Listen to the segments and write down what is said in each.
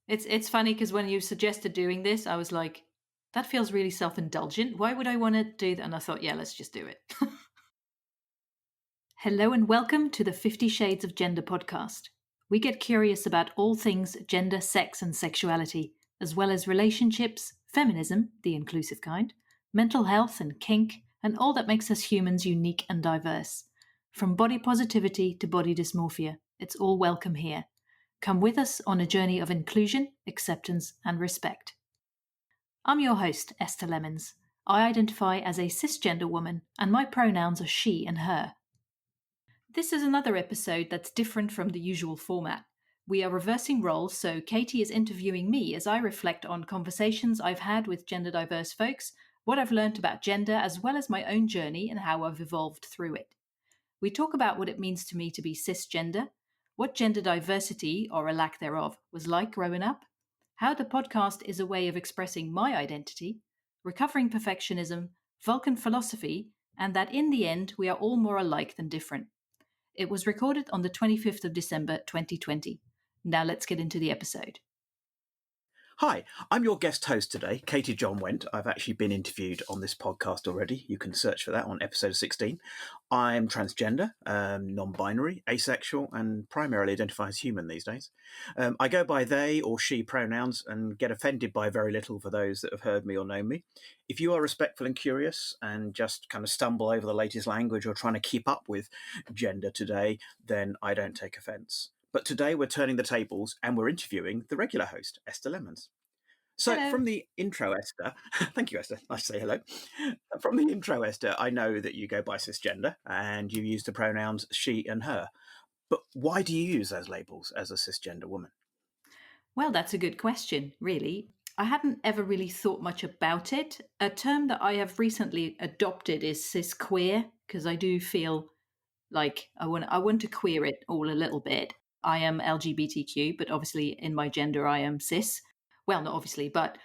It's funny because when you suggested doing this, I was like, that feels really self-indulgent. Why would I want to do that? And I thought, yeah, let's just do it. Hello and welcome to the 50 Shades of Gender podcast. We get curious about all things gender, sex, and sexuality, as well as relationships, feminism, the inclusive kind, mental health and kink, and all that makes us humans unique and diverse. From body positivity to body dysmorphia, it's all welcome here. Come with us on a journey of inclusion, acceptance, and respect. I'm your host, Esther Lemons. I identify as a cisgender woman, and my pronouns are she and her. This is another episode that's different from the usual format. We are reversing roles, so Katy is interviewing me as I reflect on conversations I've had with gender diverse folks, what I've learned about gender, as well as my own journey and how I've evolved through it. We talk about what it means to me to be cisgender, what gender diversity, or a lack thereof, was like growing up, how the podcast is a way of expressing my identity, recovering perfectionism, Vulcan philosophy, and that in the end we are all more alike than different. It was recorded on the 25th of December 2020. Now let's get into the episode. Hi, I'm your guest host today, Katy John Went. I've actually been interviewed on this podcast already. You can search for that on episode 16. I'm transgender, non-binary, asexual, and primarily identify as human these days. I go by they or she pronouns and get offended by very little for those that have heard me or know me. If you are respectful and curious and just kind of stumble over the latest language or trying to keep up with gender today, then I don't take offence. But today we're turning the tables and we're interviewing the regular host, Esther Lemons. So Hello. From the intro, Esther, thank you, Esther. Nice to say hello. From the intro, Esther, I know that you go by cisgender and you use the pronouns she and her. But why do you use those labels as a cisgender woman? Well, that's a good question, really. I hadn't ever really thought much about it. A term that I have recently adopted is cisqueer, because I do feel like I want to queer it all a little bit. I am LGBTQ, but obviously in my gender I am cis. Well, not obviously, but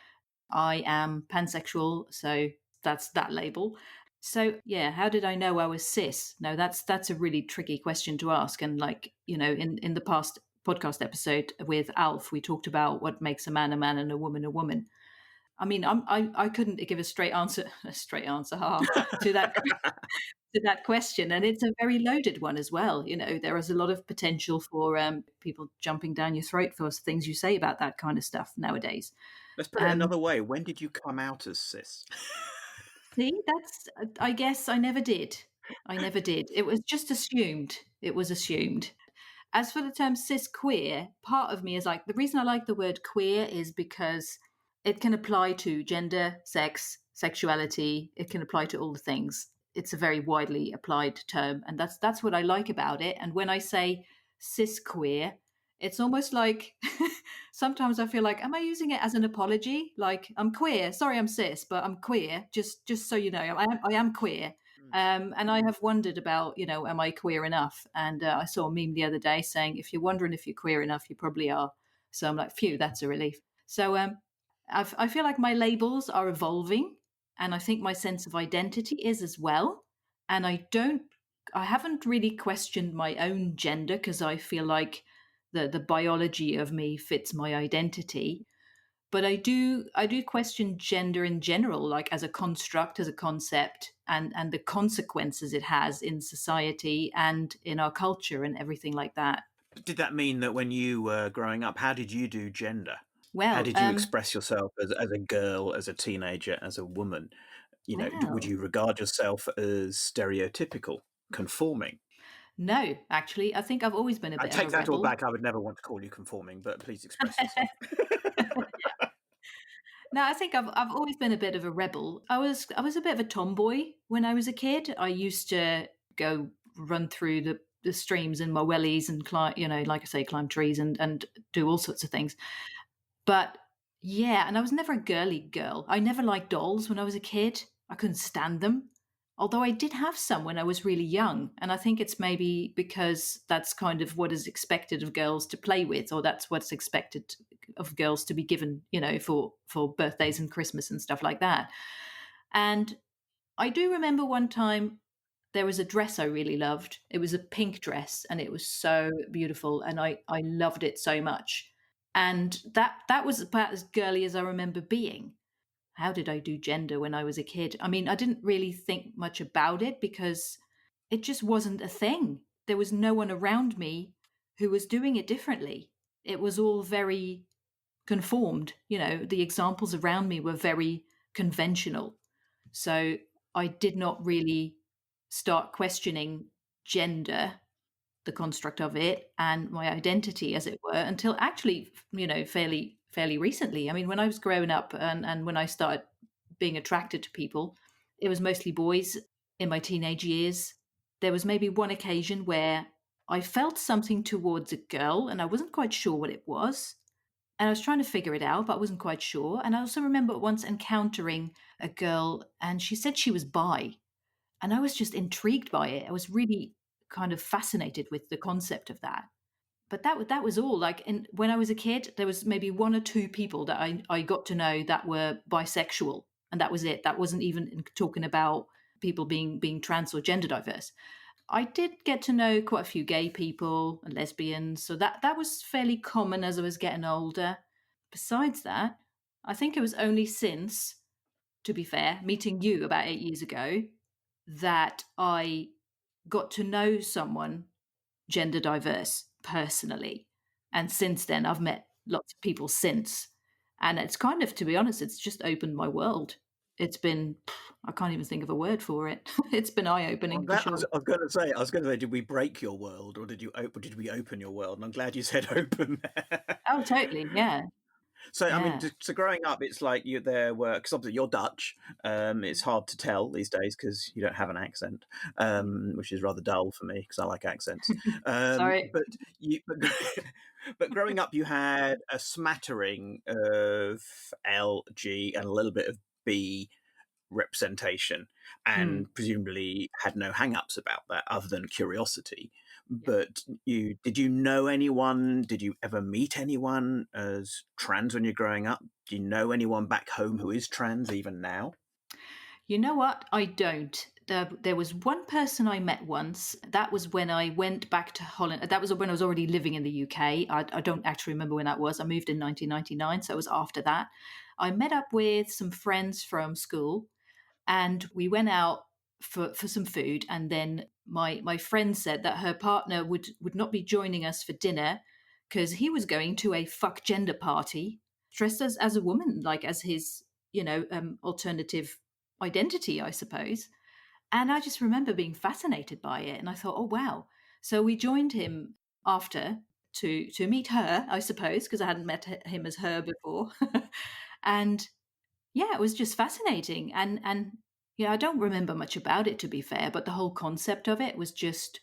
I am pansexual, so that's that label. So yeah, how did I know I was cis? No, that's a really tricky question to ask. And like, in the past podcast episode with Alf, we talked about what makes a man and a woman a woman. I mean, I couldn't give a straight answer, to that question, and it's a very loaded one as well. There is a lot of potential for people jumping down your throat for things you say about that kind of stuff nowadays. Let's put it another way. When did you come out as cis? See, I guess I never did. I never did. It was just assumed. It was assumed. As for the term cis queer, part of me is like, the reason I like the word queer is because it can apply to gender, sex, sexuality. It can apply to all the things. It's a very widely applied term. And that's what I like about it. And when I say cis queer, it's almost like sometimes I feel like, am I using it as an apology? Like, I'm queer. Sorry, I'm cis, but I'm queer. Just so you know, I am queer. And I have wondered about, am I queer enough? And I saw a meme the other day saying, if you're wondering if you're queer enough, you probably are. So I'm like, phew, that's a relief. So I feel like my labels are evolving, and I think my sense of identity is as well. And I haven't really questioned my own gender because I feel like the biology of me fits my identity. But I do question gender in general, like as a construct, as a concept, and the consequences it has in society and in our culture and everything like that. Did that mean that when you were growing up, how did you do gender? How Well, did you express yourself as a girl, as a teenager, as a woman? Would well, you regard yourself as stereotypical, conforming? no, actually, I think I've always been a I bit of a take that all rebel. back. I would never want to call you conforming, but please express yourself. No, I think I've always been a bit of a rebel. I was a bit of a tomboy when I was a kid. I used to go run through the streams in my wellies and climb, like I say, climb trees and do all sorts of things. But yeah, and I was never a girly girl. I never liked dolls when I was a kid. I couldn't stand them. Although I did have some when I was really young. And I think it's maybe because that's kind of what is expected of girls to play with, or that's what's expected of girls to be given, for birthdays and Christmas and stuff like that. And I do remember one time there was a dress I really loved. It was a pink dress and it was so beautiful and I loved it so much. And that was about as girly as I remember being. How did I do gender when I was a kid? I mean, I didn't really think much about it because it just wasn't a thing. There was no one around me who was doing it differently. It was all very conformed. The examples around me were very conventional. So I did not really start questioning gender, the construct of it, and my identity, as it were, until actually, fairly recently. I mean, when I was growing up and when I started being attracted to people, it was mostly boys in my teenage years. There was maybe one occasion where I felt something towards a girl and I wasn't quite sure what it was. And I was trying to figure it out, but I wasn't quite sure. And I also remember once encountering a girl and she said she was bi. And I was just intrigued by it. I was really kind of fascinated with the concept of that. But that was all. Like, when I was a kid, there was maybe one or two people that I got to know that were bisexual, and that was it. That wasn't even talking about people being trans or gender diverse. I did get to know quite a few gay people and lesbians, so that was fairly common as I was getting older. Besides that, I think it was only since, to be fair, meeting you about 8 years ago, that I got to know someone gender diverse personally. And since then, I've met lots of people since. And it's kind of, to be honest, it's just opened my world. It's been, I can't even think of a word for it. It's been eye I'm opening for glad, sure. I was going to say, did we break your world, or did we open your world? And I'm glad you said open. Oh, totally. Yeah. So, I mean, Yeah. so growing up, it's like there were, because obviously you're Dutch. It's hard to tell these days because you don't have an accent, which is rather dull for me because I like accents. Sorry. But but growing up, you had a smattering of L, G, and a little bit of B representation, Mm, and presumably had no hang-ups about that other than curiosity. yeah. But did you know anyone, did you ever meet anyone as trans when you're growing up? Do you know anyone back home who is trans even now? You know what? I don't. There was one person I met once. That was when I went back to Holland. That was when I was already living in the UK. I don't actually remember when that was. I moved in 1999, so it was after that. I met up with some friends from school and we went out for some food. And then my friend said that her partner would not be joining us for dinner because he was going to a fuck gender party dressed as a woman, like as his alternative identity, I suppose. And I just remember being fascinated by it, and I thought, oh wow. So we joined him after to meet her, I suppose, because I hadn't met him as her before. And yeah, it was just fascinating. And I don't remember much about it, to be fair, but the whole concept of it was just,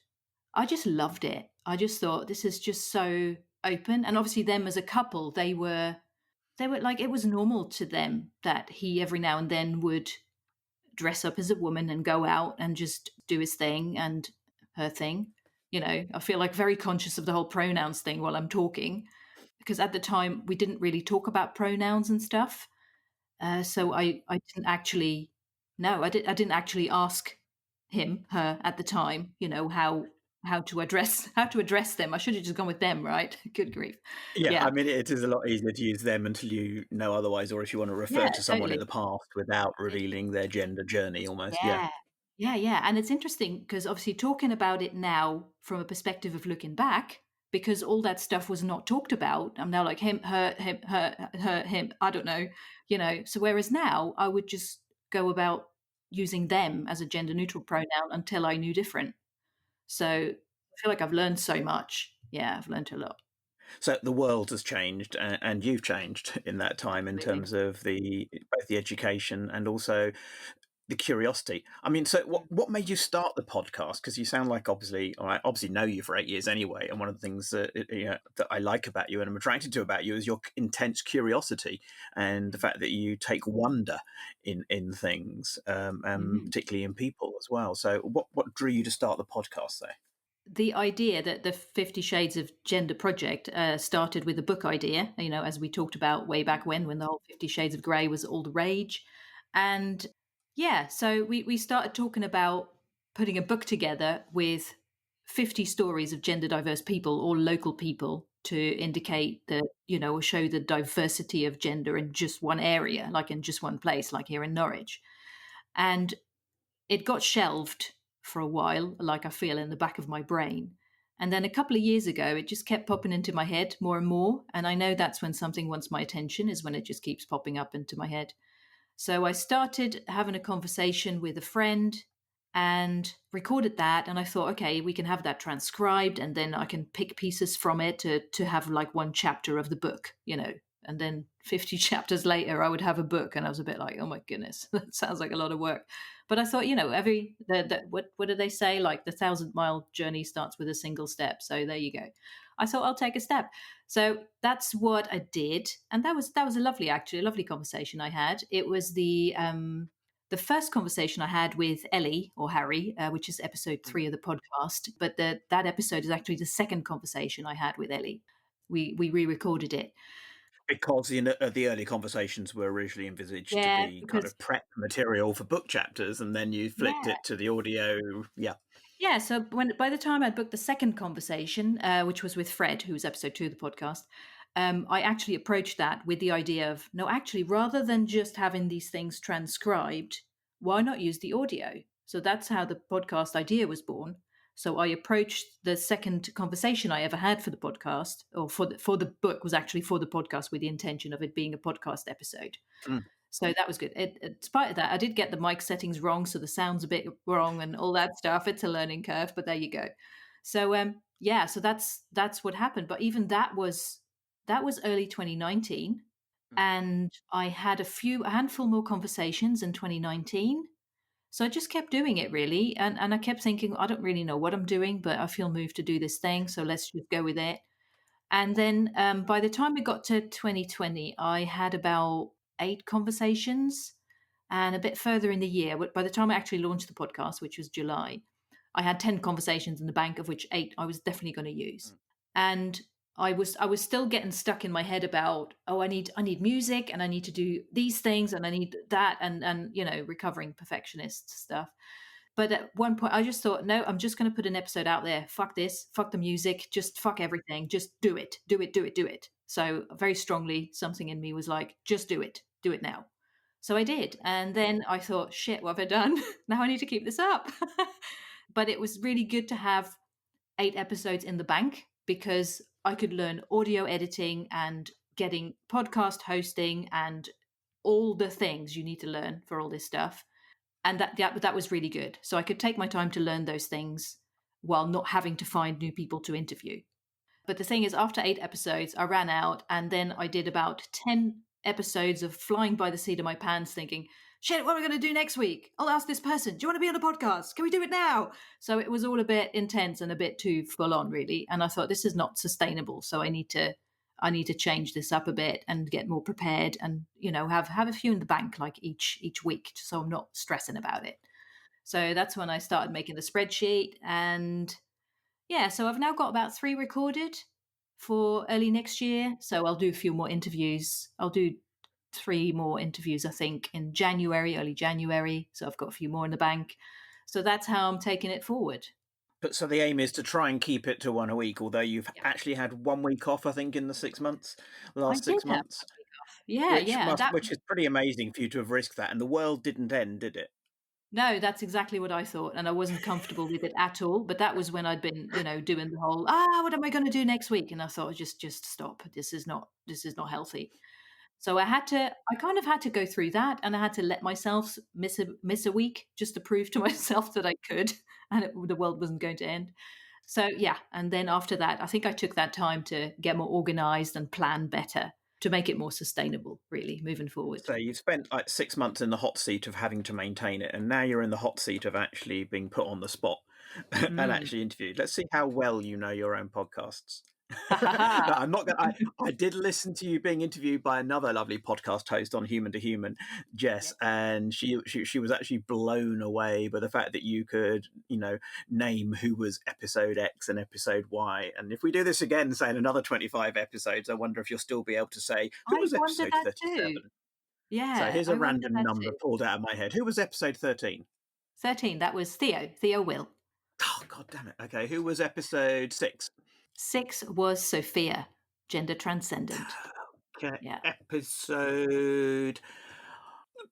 I just loved it. I just thought this is just so open. And obviously them as a couple, they were like, it was normal to them that he every now and then would dress up as a woman and go out and just do his thing and her thing. I feel like very conscious of the whole pronouns thing while I'm talking, because at the time we didn't really talk about pronouns and stuff. So I didn't actually, no, I didn't actually ask him, her at the time, how to address them. I should have just gone with them, right? Good grief. Yeah, Yeah. I mean, it is a lot easier to use them until you know otherwise, or if you want to refer Yeah, to someone in totally. the past without revealing their gender journey almost. Yeah. Yeah. Yeah, yeah, and it's interesting because obviously talking about it now from a perspective of looking back, because all that stuff was not talked about. I'm now like him, her, him. I don't know, So whereas now I would just go about using them as a gender neutral pronoun until I knew different. So I feel like I've learned so much. Yeah, I've learned a lot. So the world has changed, and you've changed in that time in Absolutely. terms of the both the education and also the curiosity. I mean, so what made you start the podcast? Because you sound like, obviously, or I obviously know you for 8 years anyway, and one of the things that that I like about you and I'm attracted to about you is your intense curiosity and the fact that you take wonder in things, and Mhm. particularly in people as well. So what drew you to start the podcast, though? The idea that the 50 Shades of Gender project started with a book idea, as we talked about way back when the whole 50 Shades of Grey was all the rage. And yeah, so we started talking about putting a book together with 50 stories of gender diverse people or local people to indicate that, or show the diversity of gender in just one area, like in just one place, like here in Norwich. And it got shelved for a while, like I feel in the back of my brain. And then a couple of years ago, it just kept popping into my head more and more. And I know that's when something wants my attention, is when it just keeps popping up into my head. So I started having a conversation with a friend and recorded that. And I thought, okay, we can have that transcribed, and then I can pick pieces from it to have like one chapter of the book, And then 50 chapters later, I would have a book. And I was a bit like, oh my goodness, that sounds like a lot of work. But I thought, what do they say? Like the 1,000-mile journey starts with a single step. So there you go. I thought I'll take a step. So that's what I did, and that was a lovely conversation I had. It was the first conversation I had with Ellie, or Harry, which is episode 3 of the podcast. But that episode is actually the second conversation I had with Ellie. We re-recorded it. Because the early conversations were originally envisaged to Yeah, be kind because of prep material for book chapters, and then you flipped yeah, it to the audio. Yeah. yeah. So by the time I'd booked the second conversation, which was with Fred, who was episode 2 of the podcast, I actually approached that with the idea of, no, actually, rather than just having these things transcribed, why not use the audio? So that's how the podcast idea was born. So I approached the second conversation I ever had for the podcast, or for the book, was actually for the podcast, with the intention of it being a podcast episode. Mm. So that was good. Despite of that, I did get the mic settings wrong, so the sound's a bit wrong and all that stuff. It's a learning curve, but there you go. So yeah, so that's what happened. But even that was early 2019, Mm. and I had a handful more conversations in 2019. So I just kept doing it really, and I kept thinking, I don't really know what I'm doing, but I feel moved to do this thing, so let's just go with it. And then by the time we got to 2020, I had about 8 conversations. And a bit further in the year, but by the time I actually launched the podcast, which was July, I had 10 conversations in the bank, of which 8 I was definitely going to use. Mm. And I was still getting stuck in my head about, oh, I need music, and I need to do these things, and I need that, and recovering perfectionist stuff. But at one point, I just thought, no, I'm just going to put an episode out there. Fuck this. Fuck the music. Just fuck everything. Just do it. Do it. Do it. Do it. So very strongly, something in me was like, just do it. Do it now. So I did. And then I thought, shit, what have I done? Now I need to keep this up. But it was really good to have 8 episodes in the bank, because I could learn audio editing and getting podcast hosting and all the things you need to learn for all this stuff. And that was really good. So I could take my time to learn those things while not having to find new people to interview. But the thing is, after 8 episodes, I ran out, and then I did about 10 episodes of flying by the seat of my pants, thinking, shit, what are we going to do next week? I'll ask this person, do you want to be on a podcast? Can we do it now? So it was all a bit intense and a bit too full on, really. And I thought, this is not sustainable. So I need to change this up a bit and get more prepared, and have a few in the bank, like each week, so I'm not stressing about it. So that's when I started making the spreadsheet. And yeah, so I've now got about 3 recorded for early next year. So I'll do a few more interviews. I'll do 3 more interviews, I think, in January, early January. So I've got a few more in the bank. So that's how I'm taking it forward. But so the aim is to try and keep it to one a week, although you've Yeah. actually had 1 week off, I think, in the 6 months, the I last did six have months, 1 week off. Yeah, yeah. And that which is pretty amazing for you to have risked that. And the world didn't end, did it? No, that's exactly what I thought, and I wasn't comfortable with it at all. But that was when I'd been, doing the whole, what am I going to do next week? And I thought, just stop. This is not healthy. So I kind of had to go through that, and I had to let myself miss a week, just to prove to myself that I could, and the world wasn't going to end. So yeah, and then after that, I think I took that time to get more organized and plan better, to make it more sustainable, really, moving forward. So you spent like 6 months in the hot seat of having to maintain it, and now you're in the hot seat of actually being put on the spot and Mm. actually interviewed. Let's see how well you know your own podcasts. Ha ha No, ha. I'm not going. I did listen to you being interviewed by another lovely podcast host on Human to Human, Jess, Yeah. and she was actually blown away by the fact that you could, name who was episode X and episode Y. And if we do this again, say in another 25 episodes, I wonder if you'll still be able to say who I was wonder episode that too. 37. So Yeah, here's a I wonder random that number too. pulled out of my head. Who was episode 13? 13, that was Theo Will. Oh, God damn it. Okay, who was episode 6? 6 was Sophia, gender transcendent. Okay, Yeah. episode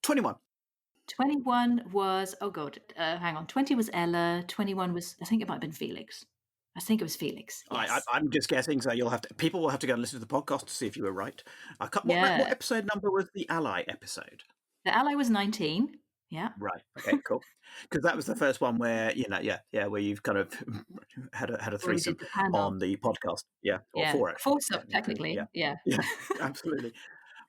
21. 21 was, oh god, hang on. 20 was Ella. 21 was, I think it might have been Felix. I think it was Felix. Yes. I'm just guessing, so people will have to go and listen to the podcast to see if you were right. What Yeah. episode number was the ally episode? The ally was 19. Yeah. Right. Okay. Cool. Because that was the first one where where you've kind of had a When we did threesome the panel. on the podcast. Yeah, or Yeah. four actually. Force Yeah. up, technically. Yeah. Yeah. Yeah. Absolutely.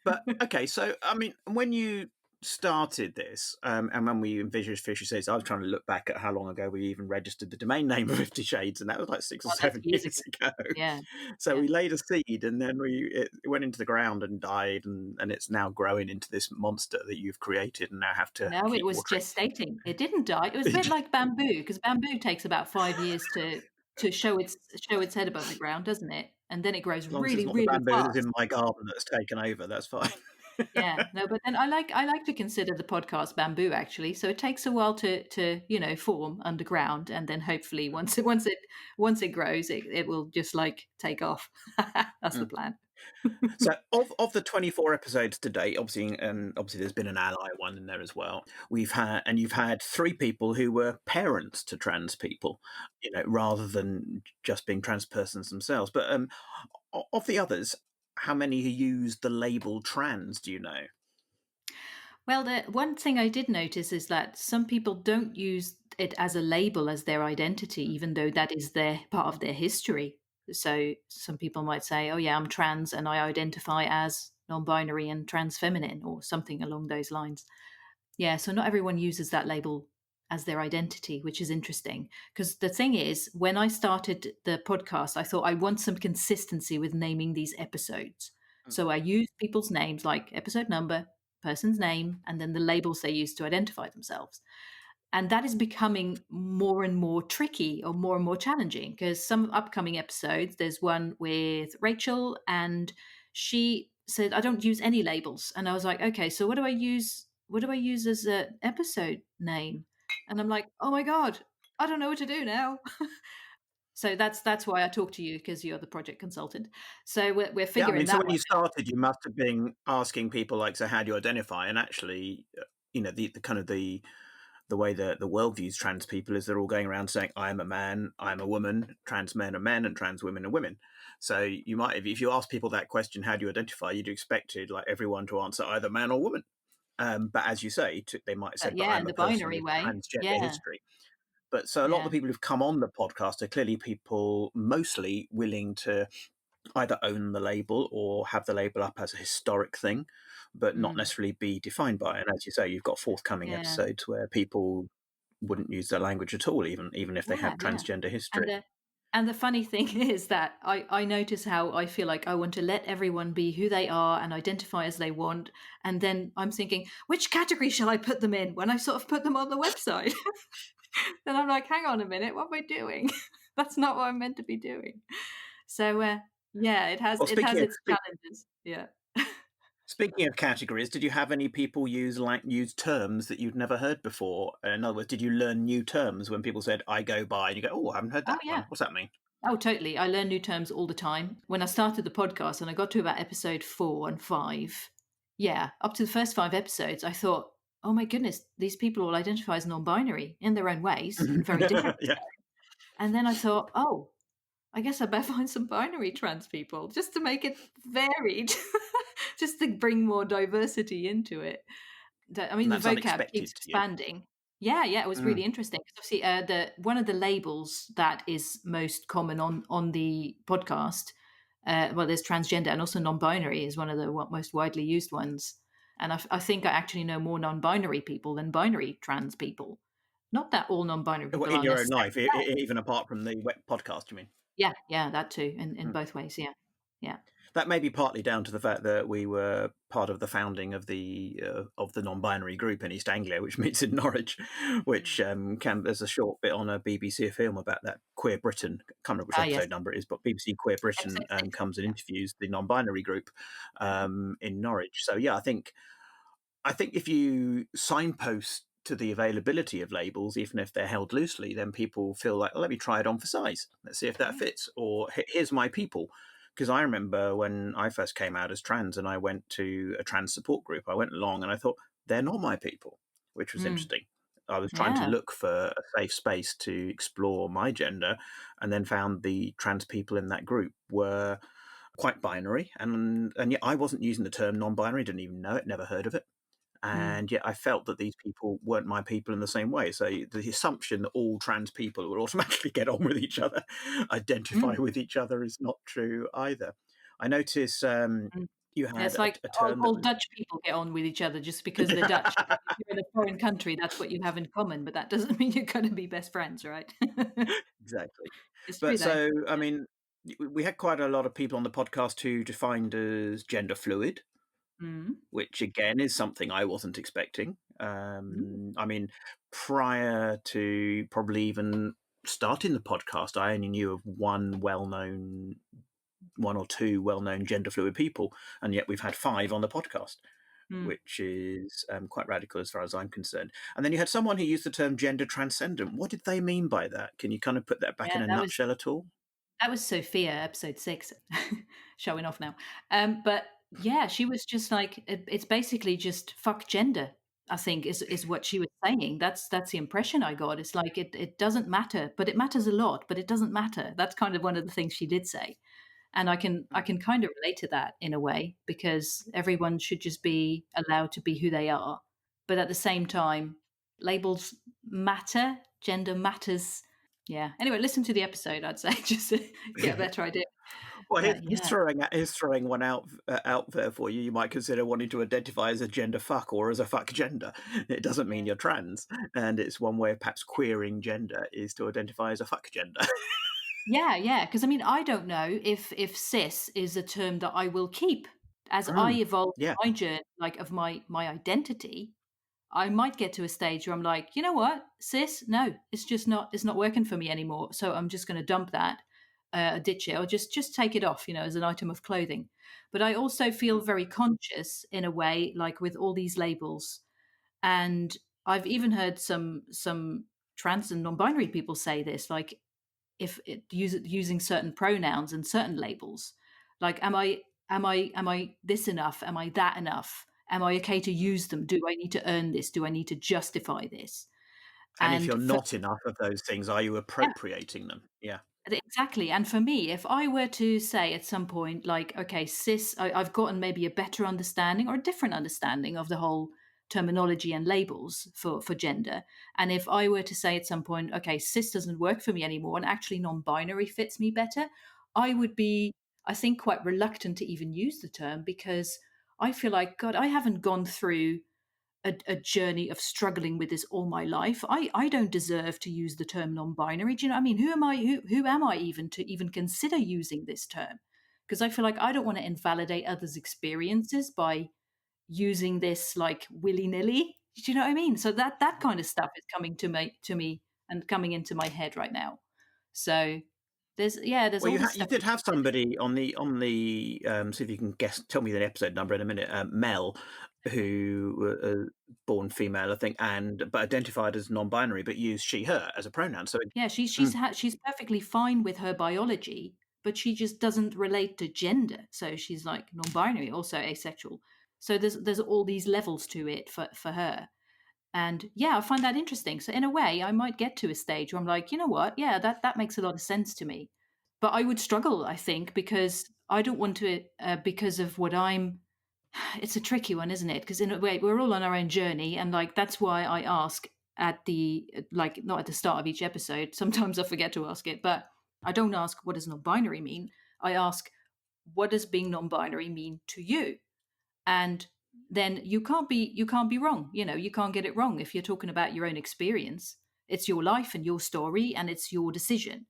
But okay, so I mean, when you started this, and when we envisaged 50 Shades, I was trying to look back at how long ago we even registered the domain name of 50 Shades, and that was like six or Oh, that's seven years ago. years ago. Yeah. So Yeah. we laid a seed, and then it went into the ground and died, and it's now growing into this monster that you've created, and now have to No, it keep was watering. gestating. It didn't die. It was a bit like bamboo, because bamboo takes about 5 years to show its head above the ground, doesn't it? And then it grows As long as it's really, not the really bamboo that's fast. in my garden that's taken over, that's fine. Yeah. No, but then I like to consider the podcast bamboo, actually. So it takes a while to form underground, and then hopefully once it grows, it will just like take off. That's the Mm. plan. So of the 24 episodes to date, obviously there's been an ally one in there as well. You've had three people who were parents to trans people, rather than just being trans persons themselves. But of the others, how many who use the label trans, do you know? Well, the one thing I did notice is that some people don't use it as a label as their identity, even though that is their part of their history. So some people might say, "Oh yeah, I'm trans and I identify as non-binary and trans feminine," or something along those lines. Yeah, so not everyone uses that label as their identity, which is interesting. Because the thing is, when I started the podcast, I thought I want some consistency with naming these episodes. Mm. So I used people's names, like episode number, person's name, and then the labels they use to identify themselves. And that is becoming more and more tricky, or more and more challenging, because some upcoming episodes, there's one with Rachel, and she said, I don't use any labels. And I was like, okay, so what do I use? What do I use as an episode name? And I'm like, oh my God, I don't know what to do now. So that's why I talk to you, because you're the project consultant. So we're Yeah, I figuring mean, so that when one you out. started, you must have been asking people like, so how do you identify? And actually, the kind of the way that the world views trans people is they're all going around saying, I'm a man, I'm a woman, trans men are men, and trans women are women. So you might, if you ask people that question, how do you identify, you'd expected like everyone to answer either man or woman. But as you say, they might have said, but Yeah, in I'm a the person binary with way. transgender Yeah, history. But so a lot of the yeah. people who've come on the podcast are clearly people mostly willing to either own the label or have the label up as a historic thing, but not Mm, necessarily be defined by it. And as you say, you've got forthcoming yeah. episodes where people wouldn't use their language at all, even if they Yeah, had yeah. transgender And history. the funny thing is that I notice how I feel like I want to let everyone be who they are and identify as they want. And then I'm thinking, which category shall I put them in when I sort of put them on the website? Then I'm like, hang on a minute, what am I doing? That's not what I'm meant to be doing. So yeah, it has Well, it has its challenges. Yeah. speaking of categories, did you have any people use terms that you'd never heard before? In other words, did you learn new terms when people said "I go by" and you go, "Oh, I haven't heard Oh that yeah. one. What's that mean?" Oh, totally. I learn new terms all the time. When I started the podcast and I got to about episode 4 and 5, yeah, up to the first 5 episodes, I thought, oh my goodness, these people all identify as non binary in their own ways and very different. Yeah. And then I thought, oh, I guess I better find some binary trans people just to make it varied, just to bring more diversity into it. I mean, And the that's vocab keeps unexpected to you. expanding. Yeah, yeah, it was Mm. really interesting. 'Cause obviously, the one of the labels that is most common on the podcast, well, there's transgender and also non-binary is one of the most widely used ones. And I think I actually know more non-binary people than binary trans people. Not that all non-binary people In are your own necessarily life, bad. even apart from the podcast, you mean? Yeah, yeah, that too, in Mm. both ways. Yeah, yeah. That may be partly down to the fact that we were part of the founding of the non-binary group in East Anglia, which meets in Norwich. Which Mm. there's a short bit on a BBC film about that Queer Britain. I can't remember which Ah, yes, episode number it is, but BBC Queer Britain episode 6. comes and Yeah. interviews the non-binary group Mm. in Norwich. So yeah, I think if you signpost to the availability of labels, even if they're held loosely, then people feel like, let me try it on for size. Let's see if that Yeah. fits. Or here's my people. Because I remember when I first came out as trans and I went to a trans support group, I went along and I thought, they're not my people, which was Mm. interesting. I was trying to Yeah. look for a safe space to explore my gender, and then found the trans people in that group were quite binary. And yet I wasn't using the term non-binary, didn't even know it, never heard of it. Mm. And yet I felt that these people weren't my people in the same way. So the assumption that all trans people would automatically get on with each other, identify Mm. with each other, is not true either. I notice Mm. you Yeah, had it's like a all term that all was Dutch people get on with each other just because they're Dutch. Like, if you're in a foreign country, that's what you have in common, but that doesn't mean you're gonna be best friends, right? exactly. It's true But though. so, I mean, we had quite a lot of people on the podcast who defined as gender fluid, Mm. which again is something I wasn't expecting. Mm. I mean, prior to probably even starting the podcast, I only knew of one or two well-known gender fluid people, and yet we've had five on the podcast, Mm. which is quite radical as far as I'm concerned. And then you had someone who used the term gender transcendent. What did they mean by that? Can you kind of put that back Yeah, in a nutshell at all? that was Sophia, episode 6. Showing off now. But yeah, she was just like, it's basically just fuck gender, I think is what she was saying. That's the impression I got. It's like it doesn't matter, but it matters a lot, but it doesn't matter. That's kind of one of the things she did say. And I can kind of relate to that in a way, because everyone should just be allowed to be who they are. But at the same time, labels matter, gender matters. Yeah. Anyway, listen to the episode, I'd say, just to get a better idea. Well, But he's yeah. throwing one out there for you. You might consider wanting to identify as a gender fuck or as a fuck gender. It doesn't mean you're trans, and it's one way of perhaps queering gender is to identify as a fuck gender. Yeah, yeah. Because I mean, I don't know if cis is a term that I will keep as I Mm, evolve yeah, my journey, like of my identity. I might get to a stage where I'm like, you know what, cis, no, it's not working for me anymore. So I'm just going to dump that, ditch it, or just take it off, as an item of clothing. But I also feel very conscious in a way, like with all these labels, and I've even heard some trans and non-binary people say this, like if using certain pronouns and certain labels, like am I this enough, am I that enough, am I okay to use them, do I need to earn this, do I need to justify this? and if And you're for not enough of those things, are you yeah, appropriating them? Yeah. exactly. And for me, if I were to say at some point, like, okay, cis, I've gotten maybe a better understanding or a different understanding of the whole terminology and labels for gender. And if I were to say at some point, okay, cis doesn't work for me anymore and actually non binary fits me better, I would be, I think, quite reluctant to even use the term, because I feel like, God, I haven't gone through a journey of struggling with this all my life. I don't deserve to use the term non-binary. Do you know what I mean? Who am I? Who am I even to even consider using this term? Because I feel like I don't want to invalidate others' experiences by using this like willy-nilly. Do you know what I mean? So that kind of stuff is coming to me and coming into my head right now. So there's Well, all this you stuff. did have somebody on the see if you can guess. Tell me the episode number in a minute. Mel, who born female, I think, and but identified as non-binary, but used she/her as a pronoun. So, Yeah, she's mm, she's perfectly fine with her biology, but she just doesn't relate to gender. So she's like non-binary, also asexual. So there's all these levels to it for her. And yeah, I find that interesting. So in a way, I might get to a stage where I'm like, you know what? Yeah, that makes a lot of sense to me. But I would struggle, I think, because I don't want to, because of what I'm. It's a tricky one, isn't it? Because in a way, we're all on our own journey, and like that's why I ask at the like not at the start of each episode. Sometimes I forget to ask it, but I don't ask what does non-binary mean. I ask what does being non-binary mean to you, and then you can't be wrong. You can't get it wrong if you're talking about your own experience. It's your life and your story, and it's your decision.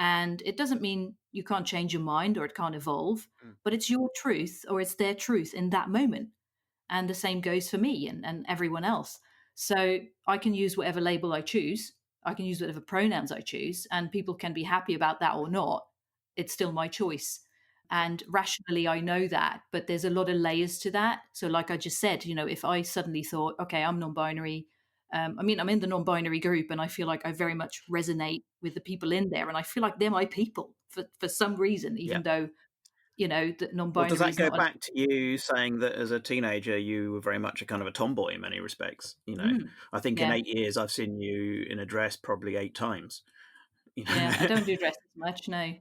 And it doesn't mean you can't change your mind or it can't evolve, mm. but it's your truth or it's their truth in that moment. And the same goes for me and everyone else. So I can use whatever label I choose. I can use whatever pronouns I choose, and people can be happy about that or not. It's still my choice. And rationally, I know that, but there's a lot of layers to that. So, like I just said, if I suddenly thought, okay, I'm non binary, I mean, I'm in the non-binary group, and I feel like I very much resonate with the people in there, and I feel like they're my people for some reason, Yeah. even though that Well, does non-binary that is go not. back to you saying that as a teenager you were very much a kind of a tomboy in many respects? I think in Yeah, 8 years I've seen you in a dress probably 8 times. You yeah. I know, don't do dresses much, no,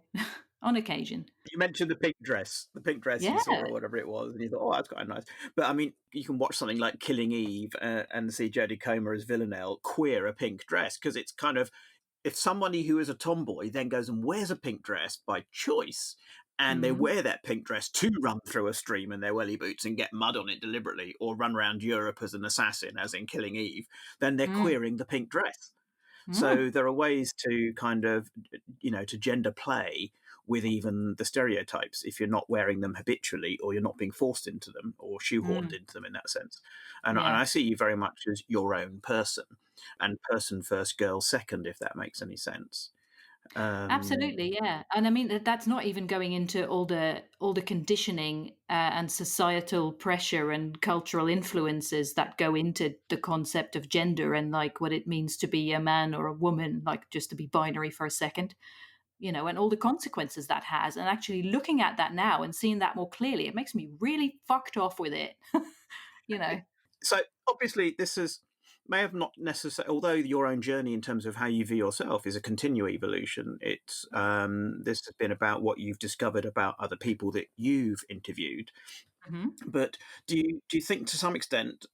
on occasion. you mentioned the pink dress you Yeah. saw or whatever it was, and you thought, "Oh, that's quite nice." But I mean, you can watch something like Killing Eve and see Jodie Comer as Villanelle queer a pink dress because it's kind of if somebody who is a tomboy then goes and wears a pink dress by choice, and they Mm, wear that pink dress to run through a stream in their welly boots and get mud on it deliberately, or run around Europe as an assassin, as in Killing Eve, then they're mm, queering the pink dress. mm, So there are ways to kind of, to gender play with even the stereotypes if you're not wearing them habitually or you're not being forced into them or shoehorned mm. into them in that sense. And Yeah. I see you very much as your own person and person first, girl second, if that makes any sense. Um, Absolutely, yeah, and I mean that's not even going into all the conditioning and societal pressure and cultural influences that go into the concept of gender and like what it means to be a man or a woman, like just to be binary for a second, and all the consequences that has. And actually looking at that now and seeing that more clearly, it makes me really fucked off with it. you know. so obviously this is may have not necessarily, although your own journey in terms of how you view yourself is a continual evolution. It's this has been about what you've discovered about other people that you've interviewed. Mhm. But do you think to some extent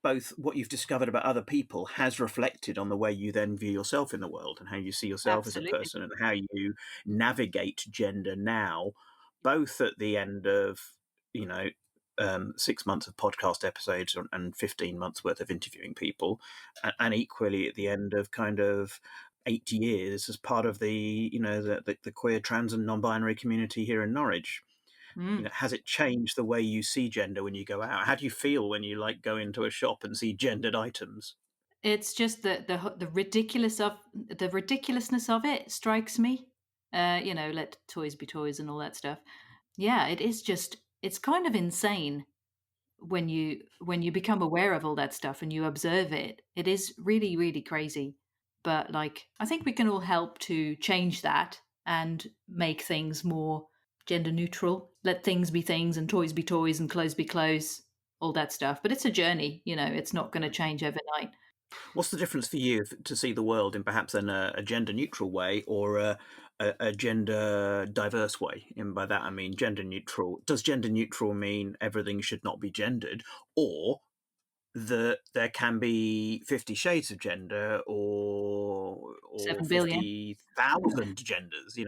both what you've discovered about other people has reflected on the way you then view yourself in the world and how you see yourself as a Absolutely. person and how you navigate gender now, both at the end of, you know, 6 months of podcast episodes and 15 months worth of interviewing people, and equally at the end of kind of 8 years as part of the queer, trans, and non-binary community here in Norwich. Mm. Has it changed the way you see gender when you go out? How do you feel when you like go into a shop and see gendered items? It's just the ridiculousness of it strikes me. Let toys be toys and all that stuff. Yeah, it is just it's kind of insane when you become aware of all that stuff and you observe it. It is really, really crazy. But like I think we can all help to change that and make things more gender neutral. Let things be things and toys be toys and clothes be clothes, all that stuff. But it's a journey, it's not going to change overnight. What's the difference for you to see the world in perhaps in a gender neutral way or a gender diverse way? And by that I mean gender neutral. Does gender neutral mean everything should not be gendered, or that there can be 50 shades of gender or 7 billion. 50,000 genders,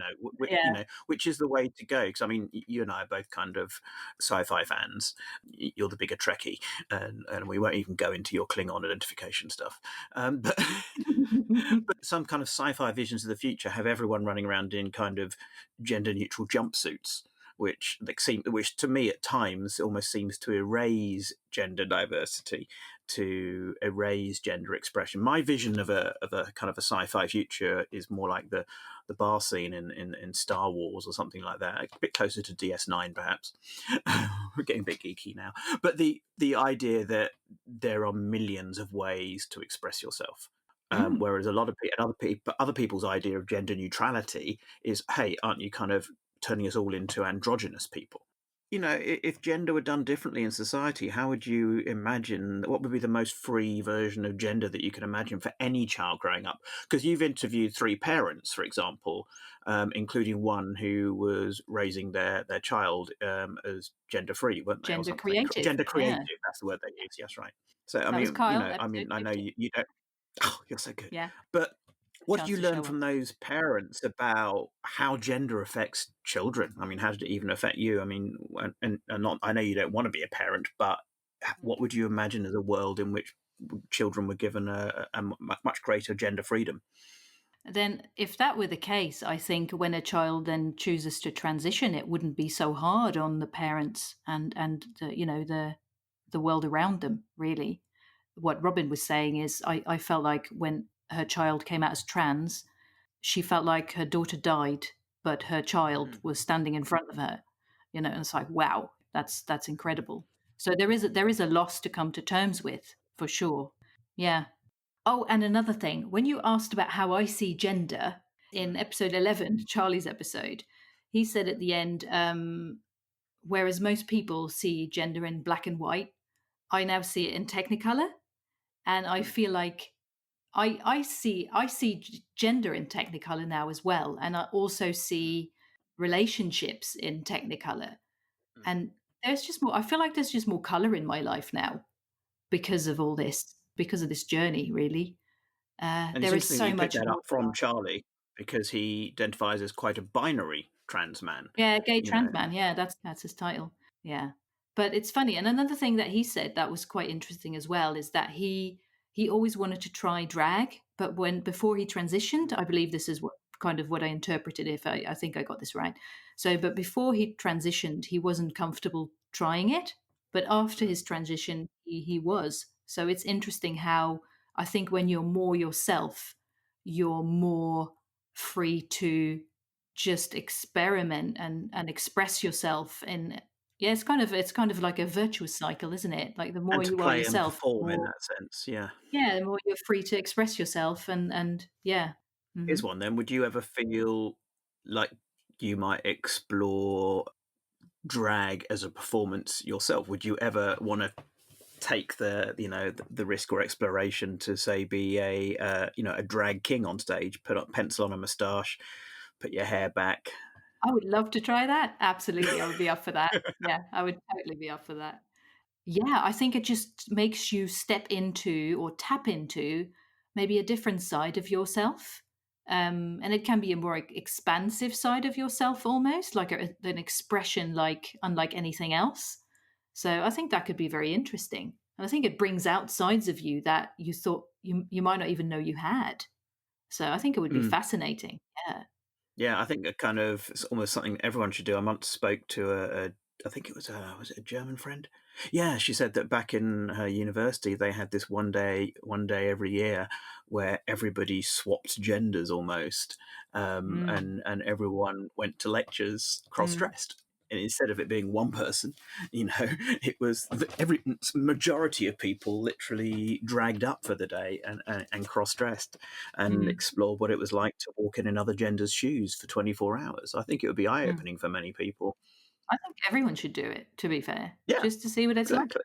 Yeah. which is the way to go? Because I mean, you and I are both kind of sci-fi fans. You're the bigger Trekkie, and we won't even go into your Klingon identification stuff. But but some kind of sci-fi visions of the future have everyone running around in kind of gender neutral jumpsuits, which to me at times almost seems to erase gender diversity, to erase gender expression. My vision of a kind of a sci-fi future is more like the bar scene in Star Wars or something like that, a bit closer to DS9 perhaps. We're getting a bit geeky now, but the idea that there are millions of ways to express yourself. Mm. Whereas a lot of other people's idea of gender neutrality is, hey, aren't you kind of turning us all into androgynous people? If gender were done differently in society, how would you imagine what would be the most free version of gender that you can imagine for any child growing up? Because you've interviewed three parents, for example, including one who was raising their child as gender free, weren't they, or Gender something? creative. Gender Yeah. creative, that's the word they use. Yes, right. So That was Kyle, I episode mean, I know 50. you don't. Oh, you're so good. Yeah. But what did Chance you to learn show from off. those parents about how gender affects children? I mean, how did it even affect you? I mean, and not, I know you don't want to be a parent, but what would you imagine as a world in which children were given a much greater gender freedom? Then, if that were the case, I think when a child then chooses to transition, it wouldn't be so hard on the parents and the world around them. Really, what Robin was saying is, I felt like when her child came out as trans, she felt like her daughter died, but her child Mm. was standing in front of her. And it's like, wow, that's incredible. So there is a loss to come to terms with for sure. Yeah. Oh, and another thing, when you asked about how I see gender in Mm, episode 11, Charlie's episode, he said at the end, whereas most people see gender in black and white, I now see it in Technicolor. And I mm, feel like I see gender in Technicolor now as well. And I also mm, see relationships in Technicolor. mm. And there's just more, I feel like there's just more color in my life now because of all this, because of this journey, really. And it's There is interesting that so you picked much that up more. from Charlie because he identifies as quite a binary trans man. Yeah, gay You know. trans man. Yeah, that's his title. Yeah. But it's funny. And another thing that he said that was quite interesting as well is that he always wanted to try drag, but when before he transitioned, I believe this is what kind of what I interpreted if I think I got this right. So but before he transitioned, he wasn't comfortable trying it. But after Mm, his transition, he was. So it's interesting how I think when you're more yourself, you're more free to just experiment and express yourself in yeah it's kind of like a virtuous cycle, isn't it? Like the more and to you are play and yourself, the perform in more that sense, yeah. yeah, the more you're free to express yourself and yeah. Here's Mhm. one then. Would you ever feel like you might explore drag as a performance yourself? Would you ever want to take the risk or exploration to say be a drag king on stage, put up pencil on a moustache, put your hair back? I would love to try that. Absolutely, I would be up for that. Yeah, I would totally be up for that. Yeah, I think it just makes you step into or tap into maybe a different side of yourself. And it can be a more expansive side of yourself almost, like an expression like unlike anything else. So I think that could be very interesting. And I think it brings out sides of you that you thought you might not even know you had. So I think it would be Mm. fascinating. Yeah. Yeah, I think that kind of it's almost something everyone should do. I once spoke to a I think it was it a German friend? Yeah, she said that back in her university they had this one day every year where everybody swapped genders almost, Mm, and everyone went to lectures cross mm, dressed. And instead of it being one person, it was every majority of people literally dragged up for the day and cross dressed and mm, explore what it was like to walk in another gender's shoes for 24 hours. I think it would be eye mm. opening for many people. I think everyone should do it, to be fair, Yeah, just to see what it's like. exactly.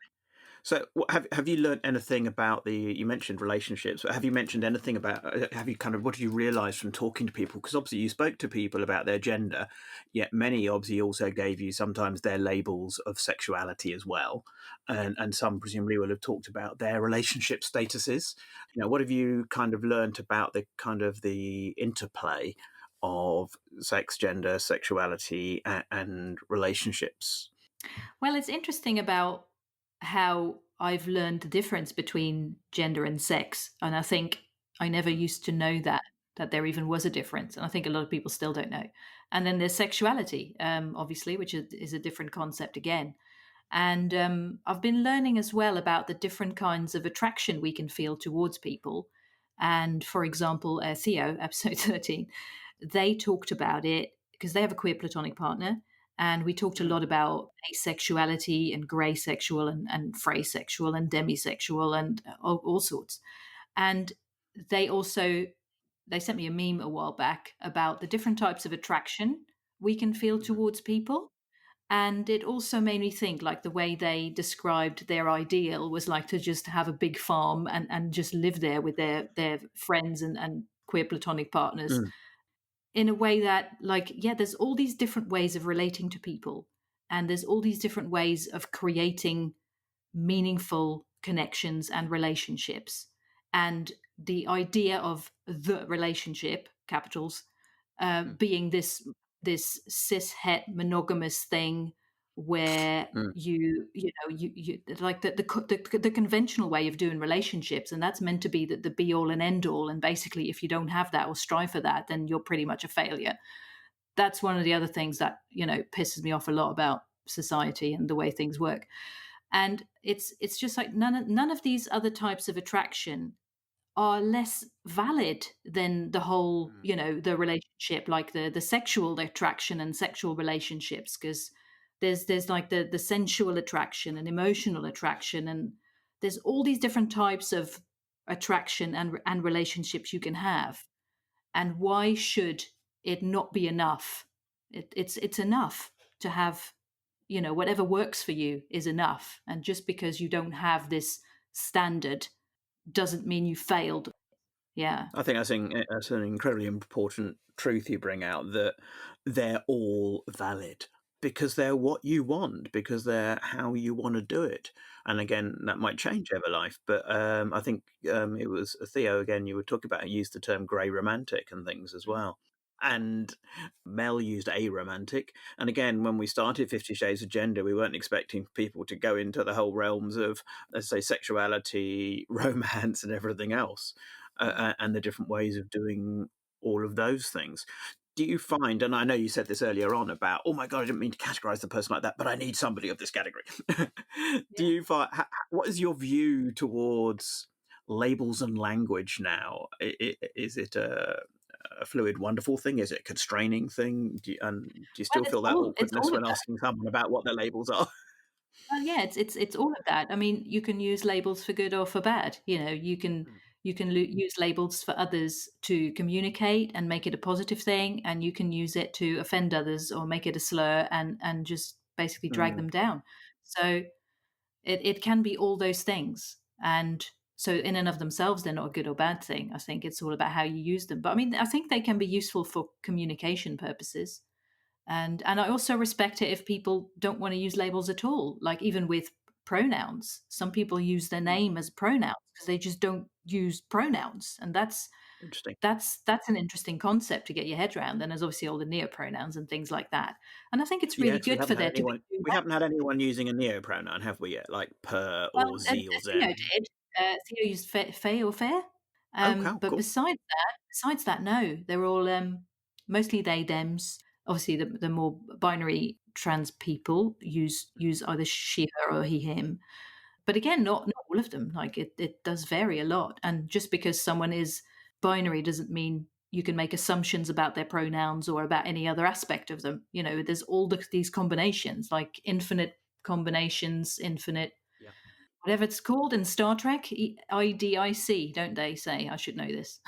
So, have you learned anything about the? You mentioned relationships, but have you mentioned anything about? Have you kind of what do you realise from talking to people? Because obviously you spoke to people about their gender, yet many obviously also gave you sometimes their labels of sexuality as well, and some presumably will have talked about their relationship statuses. What have you kind of learnt about the kind of the interplay of sex, gender, sexuality, and relationships? Well, it's interesting about how I've learned the difference between gender and sex. And I think I never Mm, used to know that there even was a difference. And I think a lot of people still don't know. And then there's sexuality, obviously, which is a different concept again. And I've been learning as well about the different kinds of attraction we can feel towards people. And for example, Theo, episode 13, they talked about it because they have a queer platonic partner. And we talked a mm, lot about asexuality and grey sexual and phrasexual and demisexual and all sorts. And they also they sent me a meme a while back about the different types of attraction we can feel mhm, towards people. And it also made me think like the way they described their ideal was like to just have a big farm and just live there with their friends and queer platonic partners mm, in a way that like yeah there's all these different ways of relating to people and there's all these different ways of creating meaningful connections and relationships and the idea of the relationship capitals mm, being this cis het monogamous thing where mm. you like the conventional way of doing relationships and that's meant to be the be all and end all and basically if you don't have that or strive for that then you're pretty much a failure. That's one of the other things that pisses me off a lot about society and the way things work. And it's just like none of these other types of attraction are less valid than the whole, Mm, the relationship, like the sexual attraction and sexual relationships, because there's like the sensual attraction and emotional attraction, and there's all these different types of attraction and relationships you can have. And why should it not be enough? It's enough to have, whatever works for you is enough. And just because you don't have this standard doesn't mean you failed. Yeah. I think that's an incredibly important truth you bring out, that they're all valid because they're what you want, because they're how you want to do it. And again, that might change over life. But I think it was Theo, again, you were talking about, used the term grey romantic and things as well. And Mel used aromantic. And again, when we started 50 Shades of Gender, we weren't expecting people to go into the whole realms of, let's say, sexuality, romance, and everything else, and the different ways of doing all of those things. Do you find, and I know you said this earlier on about, oh my God, I didn't mean to categorize the person like that, but I need somebody of this category. Do Yeah. you find, what is your view towards labels and language now? Is it a fluid, wonderful thing? Is it a constraining thing? And do you Well, still it's feel that all it's awkwardness all of when that. asking someone about what their labels are? Well, yeah, it's all of that. I mean, you can use labels for good or for bad. You can use labels for others to communicate and make it a positive thing, and you can use it to offend others or make it a slur and just basically drag Mm, them down. So it can be all those things, and so in and of themselves, they're not a good or bad thing. I think it's all about how you use them. But I mean, I think they can be useful for communication purposes. And I also respect it if people don't want to use labels at all. Like even with pronouns, some people use their mm, name as pronouns because they just don't use pronouns, and interesting. that's an interesting concept to get your head around. And there's obviously all the neopronouns and things like that. And I think it's really Yes, good for there to be we nuance. haven't had anyone using a neo pronoun, have we yet? Like per Well, or ze or Theo them. did. Theo used "fey" or "fair." Oh, how But cool. besides that, no, they're all, mostly they, thems. Obviously, the more binary trans people use either she, her, or he, him. But again, not all of them. Like, it does vary a lot, and just because someone is binary doesn't mean you can make assumptions about their pronouns or about any other aspect of them. There's all these combinations, like infinite combinations, infinite Yeah. whatever it's called in Star Trek, IDIC, don't they say? I should know this.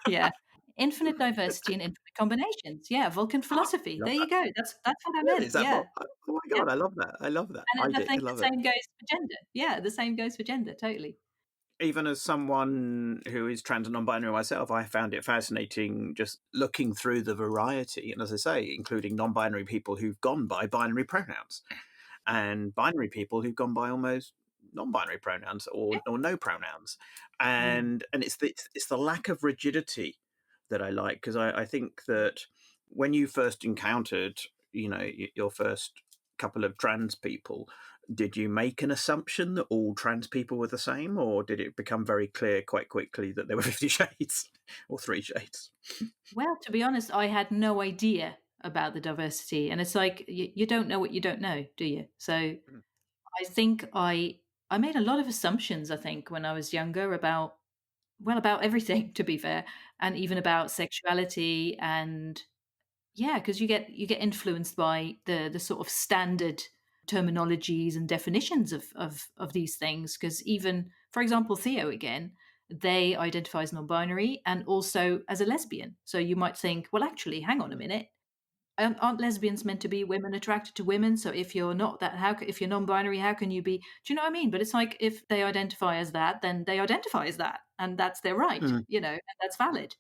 Yeah. Infinite diversity and infinite combinations. Yeah, Vulcan I philosophy. love There you that. go. That's what I Really? meant. Is that Yeah. what? Oh my Yeah. God, I love that. I love that. And I I think the love it. same goes for gender. Yeah, the same goes for gender, totally. Even as someone who is trans and non-binary myself, I found it fascinating just looking through the variety, and as I say, including non-binary people who've gone by binary pronouns, and binary people who've gone by almost non-binary pronouns Yeah. or no pronouns, Mm. and it's the lack of rigidity that I like, because I think that when you first encountered, your first couple of trans people, did you make an assumption that all trans people were the same, or did it become very clear quite quickly that there were 50 shades or 3 shades? Well, to be honest, I had no idea about the diversity. And it's like you don't know what you don't know, do you? So I think I made a lot of assumptions, I think, when I was younger about everything, to be fair, and even about sexuality. And yeah, because you get influenced by the sort of standard terminologies and definitions of these things. Because even, for example, Theo again, they identify as non-binary and also as a lesbian. So you might think, well, actually, hang on a Mm. minute. Aren't lesbians meant to be women attracted to women? So if you're not that, if you're non-binary, how can you be? Do you know what I mean? But it's like if they identify as that, then they identify as that, and that's their right, Mm. and that's valid.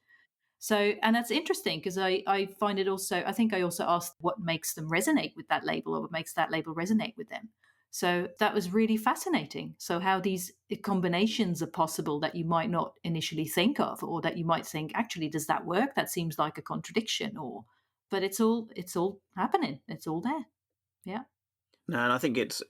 So, and that's interesting because I find it also. I think I also asked what makes them resonate with that label, or what makes that label resonate with them. So that was really fascinating. So how these combinations are possible that you might not initially think of, or that you might think, actually, does that work? That seems like a contradiction, or but it's all happening. It's all there. Yeah. No, and I think it's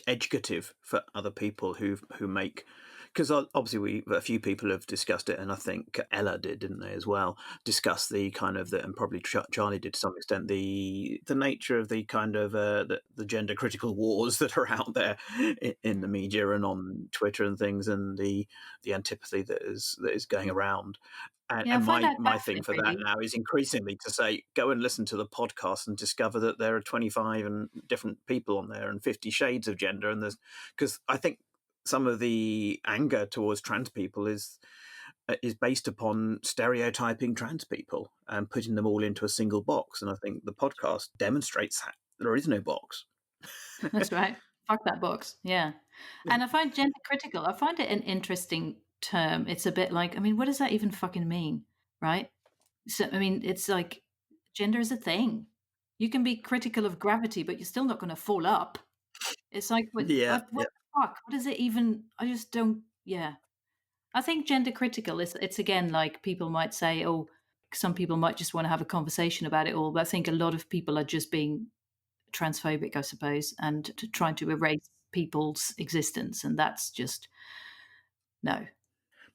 educative for other people who make, because obviously a few people have discussed it, and I think Ella did, didn't they, as well, discuss the kind of and probably Charlie did to some extent, the nature of the kind of the gender critical wars that are out there in the Mm. media and on Twitter and things, and the antipathy that is going around. And, Yeah, I and find my that my thing baffling, for that really. now is increasingly to say, go and listen to the podcast and discover that there are 25 and different people on there and 50 shades of gender. And because I think some of the anger towards trans people is based upon stereotyping trans people and putting them all into a single box. And I think the podcast demonstrates that there is no box. That's right. Fuck that box. Yeah. And I find gender critical. I find it an interesting term. It's a bit like, I mean, what does that even fucking mean? Right? So, I mean, it's like gender is a thing. You can be critical of gravity, but you're still not going to fall up. It's like, Yeah, what yeah. the fuck? What is it even? I just don't, yeah. I think gender critical is, it's again like people might say, oh, some people might just want to have a conversation about it all. But I think a lot of people are just being transphobic, I suppose, and trying to erase people's existence. And that's just, no.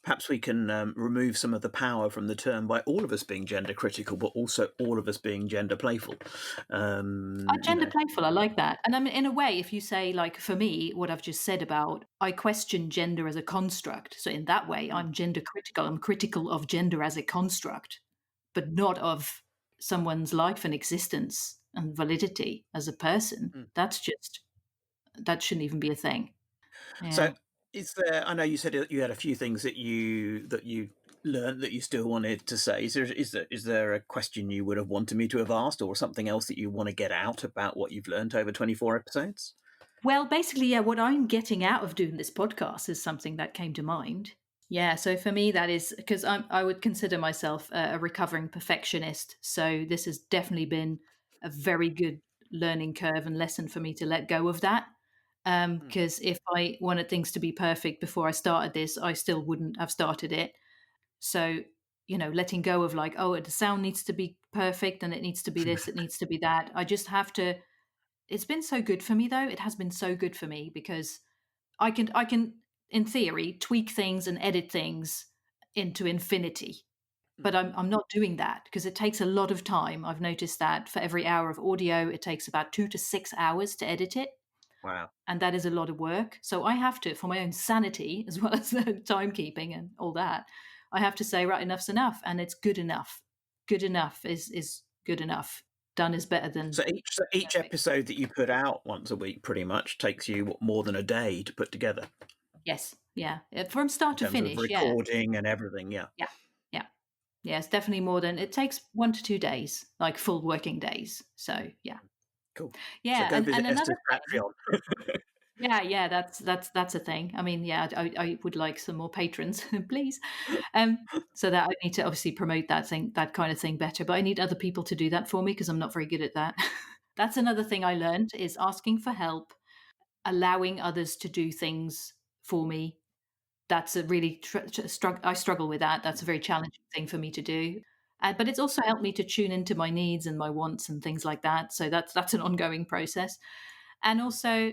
Perhaps we can remove some of the power from the term by all of us being gender critical, but also all of us being gender playful. You Gender know, playful, I like that. And I mean, in a way, if you say, like, for me, what I've just said about, I question gender as a construct. So in that way, mm, I'm gender critical. I'm critical of gender as a construct, but not of someone's life and existence and validity as a person. mm. That's just, that shouldn't even be a thing. So, Yeah. is there? I know you said you had a few things that you learned that you still wanted to say. Is there a question you would have wanted me to have asked, or something else that you want to get out about what you've learned over 24 episodes? Well, basically, yeah, what I'm getting out of doing this podcast is something that came to mind. Yeah, so for me, that is because I would consider myself a recovering perfectionist. So this has definitely been a very good learning curve and lesson for me to let go of that. Mm, Because if I wanted things to be perfect before I started this, I still wouldn't have started it. So, letting go of like, oh, the sound needs to be perfect and it needs to be this, it needs to be that. I just have to. It's been so good for me though. It has been so good for me because I can in theory tweak things and edit things into infinity. But mm. I'm not doing that because it takes a lot of time. I've noticed that for every hour of audio, it takes about 2 to 6 hours to edit it. Wow. And that is a lot of work. So I have to, for my own sanity, as well as the timekeeping and all that, I have to say, right, enough's enough. And it's good enough. Good enough is good enough. Done is better than So each perfect. episode that you put out once a week pretty much takes you more than a day to put together Yes. Yeah. From start in to terms of finish. Yeah. recording and everything. Yeah. Yeah. Yeah. Yeah. It's definitely more than it takes 1 to 2 days, like full working days. So yeah. Cool. So Yeah. go And visit another Esther's thing. Patreon. Yeah, yeah, that's a thing. I mean, yeah, I would like some more patrons, please. So that I need to obviously promote that thing, that kind of thing better. But I need other people to do that for me because I'm not very good at that. That's another thing I learned is asking for help, allowing others to do things for me. That's a really I struggle with that. That's a very challenging thing for me to do. But it's also helped me to tune into my needs and my wants and things like that. So that's an ongoing process. And also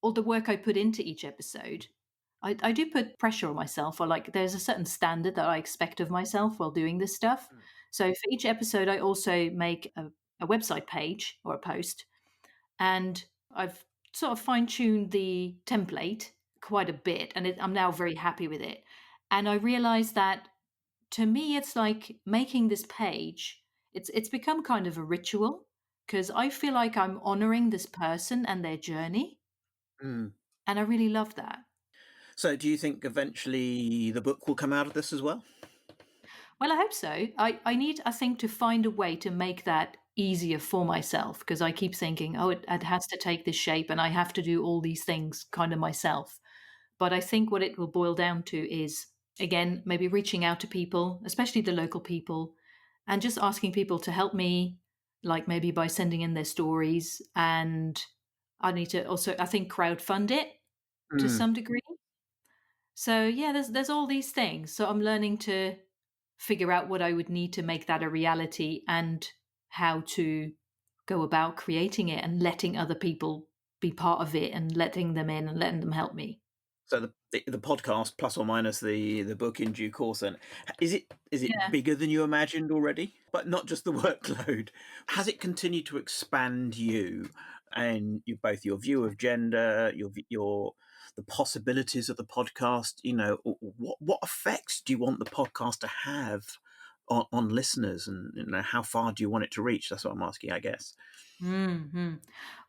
all the work I put into each episode, I do put pressure on myself, or like there's a certain standard that I expect of myself while doing this stuff. Mm, So for each episode, I also make a website page or a post, and I've sort of fine tuned the template quite a bit, and I'm now very happy with it. And I realized that to me, it's like making this page. It's become kind of a ritual because I feel like I'm honoring this person and their journey, mm. and I really love that. So, do you think eventually the book will come out of this as well? Well, I hope so. I need, I think, to find a way to make that easier for myself because I keep thinking, oh, it has to take this shape and I have to do all these things kind of myself. But I think what it will boil down to is, again, maybe reaching out to people, especially the local people, and just asking people to help me, like maybe by sending in their stories. And I need to also, I think, crowdfund it to Mm. some degree. So yeah, there's all these things. So I'm learning to figure out what I would need to make that a reality and how to go about creating it and letting other people be part of it and letting them in and letting them help me. So the podcast plus or minus the book in due course. And is it Yeah. bigger than you imagined already? But not just the workload. Has it continued to expand you and both your view of gender, your the possibilities of the podcast? What effects do you want the podcast to have on listeners, and how far do you want it to reach? That's what I'm asking, I guess. Hmm.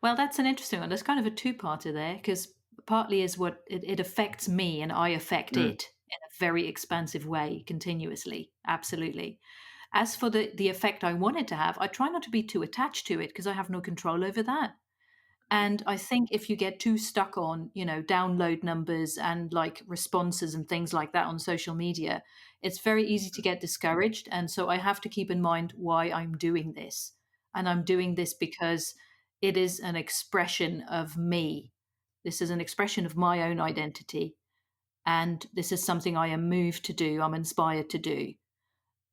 Well, that's an interesting one. There's kind of a two-parter there because partly is what it affects me and I affect Mm, it in a very expansive way continuously. Absolutely. As for the effect I want it to have, I try not to be too attached to it because I have no control over that. And I think if you get too stuck on, download numbers and like responses and things like that on social media, it's very easy to get discouraged. And so I have to keep in mind why I'm doing this. And I'm doing this because it is an expression of me. This is an expression of my own identity. And this is something I am moved to do, I'm inspired to do.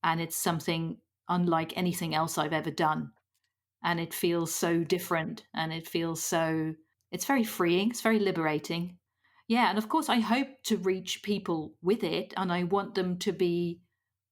And it's something unlike anything else I've ever done, and it feels so different, and it's very freeing, it's very liberating. Yeah, and of course I hope to reach people with it, and I want them to be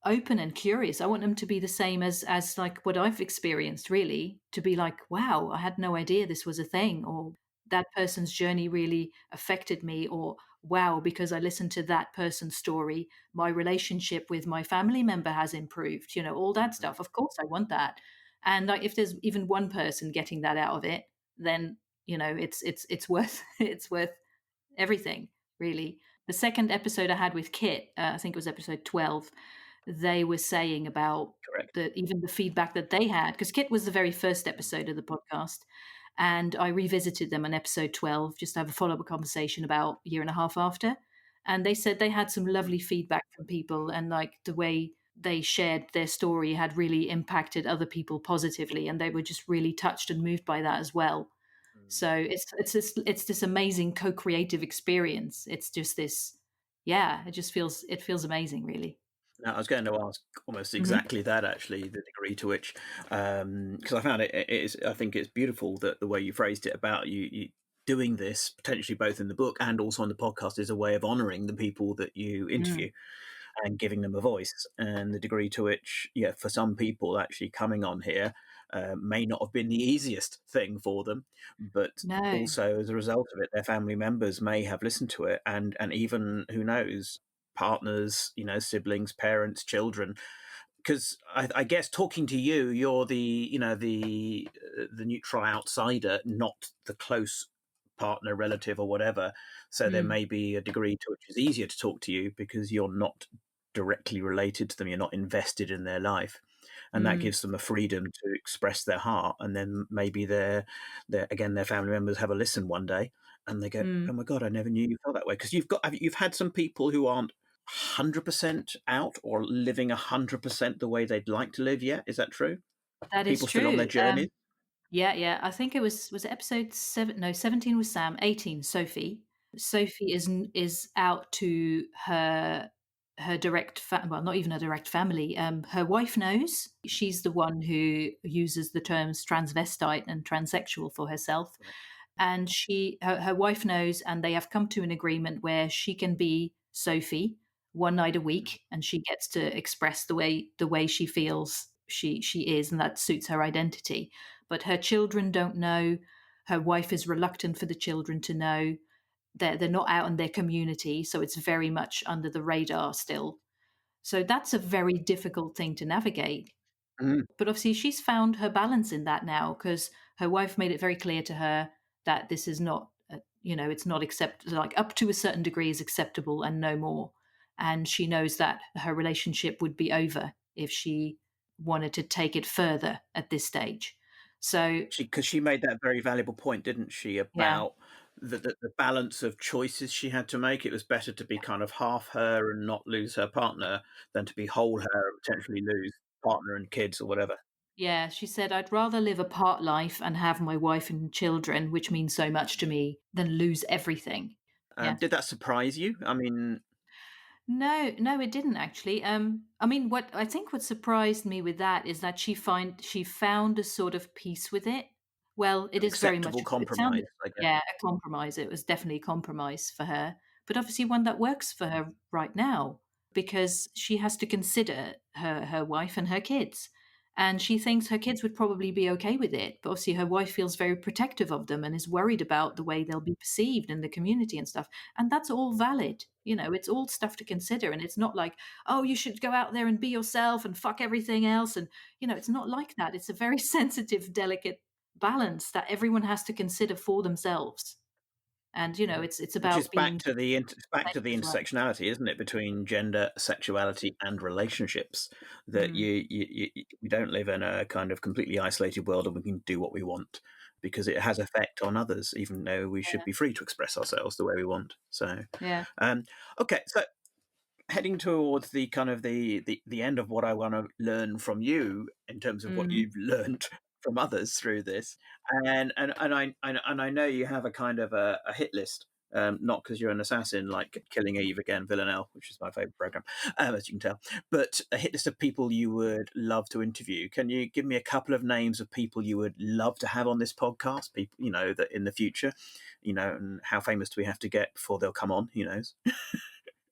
open and curious. I want them to be the same as like what I've experienced, really, to be like, wow, I had no idea this was a thing, or that person's journey really affected me, or wow, because I listened to that person's story, my relationship with my family member has improved, all that mhm. stuff. Of course I want that. And like, if there's even one person getting that out of it, then it's worth it's worth everything, really. The second episode I had with Kit, I think it was episode 12, they were saying about Correct. even the feedback that they had, because Kit was the very first Mm, episode of the podcast, and I revisited them on episode 12 just to have a follow-up conversation about a year and a half after, and they said they had some mm, lovely feedback from people, and like the way they shared their story had really impacted other people positively, and they were just really touched and moved by that as well. mm. So it's this amazing co-creative experience. It's just this, yeah, it feels amazing, really. Now, I was going to ask almost Hmm. exactly that, actually, the degree to which, because I found it is, I think it's beautiful that the way you phrased it about you doing this potentially both in the book and also on the podcast is a way of honouring the people that you Mm. interview and giving them a voice, and the degree to which, yeah, for some people actually coming on here may not have been the easiest thing for them, but No, also as a result of it, their family members may have listened to it, and even who knows, partners, siblings, parents, children. Because I guess talking to you, you're the neutral outsider, not the close partner, relative, or whatever. So there mm, may be a degree to which it's easier to talk to you because you're not directly related to them. You're not invested in their life, and that mm, gives them a freedom to express their heart. And then maybe their family members have a listen one day, and they go, mm. "Oh my god, I never knew you felt that way." Because you've had some people who aren't 100% out or living 100% the way they'd like to live yet. Is that true? That is People still on their true. journeys? Yeah, yeah. I think it episode 7, no, 17 was Sam, 18 Sophie. Sophie is out to her well, not even a direct family. Her wife knows. She's the one who uses the terms transvestite and transsexual for herself. Right. And her wife knows, and they have come to an agreement where she can be Sophie one night a Mm. week, and she gets to express the way she feels she is, and that suits her identity. But her children don't know. Her wife is reluctant for the children to know. They're not out in their community, so it's very much under the radar still. So that's a very difficult thing to navigate. Mm. But obviously, she's found her balance in that now, because her wife made it very clear to her that this is not, it's not accept like up to a certain degree is acceptable and no more. And she knows that her relationship would be over if she wanted to take it further at this stage. So, Because she made that very valuable point, didn't she, yeah, about the balance of choices she had to make. It was better to be kind of half her and not lose her partner than to be whole her and potentially lose partner and kids or whatever. yeah, she said, I'd rather live a part life and have my wife and children, which means so much to me, than lose everything. Yeah. Did that surprise you? I mean, No, no, it didn't actually. I mean, what surprised me with that is that she found a sort of peace with it. Well, it an is very much. acceptable It sounded, compromise, I guess. yeah, a compromise. It was definitely a compromise for her, but obviously one that works for her right now, because she has to consider her wife and her kids, and she thinks her kids would probably be okay with it. But obviously, her wife feels very protective of them and is worried about the way they'll be perceived in the community and stuff. And that's all valid. It's all stuff to consider. And it's not like, oh, you should go out there and be yourself and fuck everything else. And, it's not like that. It's a very sensitive, delicate balance that everyone has to consider for themselves. And it's Which is about being back to the as well. intersectionality, isn't it, between gender, sexuality, and relationships? That Mm, we don't live in a kind of completely isolated world and we can do what we want because it has effect on others, even though we should yeah, be free to express ourselves the way we want. So, yeah. um, okay, so heading towards the kind of the end of what I want to learn from you in terms of what Mm. you've learned from others through this, and I know you have a kind of a hit list. Not because you're an assassin like Killing Eve again, Villanelle, which is my favorite program, as you can tell, but a hit list of people you would love to interview. Can you give me a couple of names of people you would love to have on this podcast? People, that in the future, and how famous do we have to get before they'll come on? Who knows?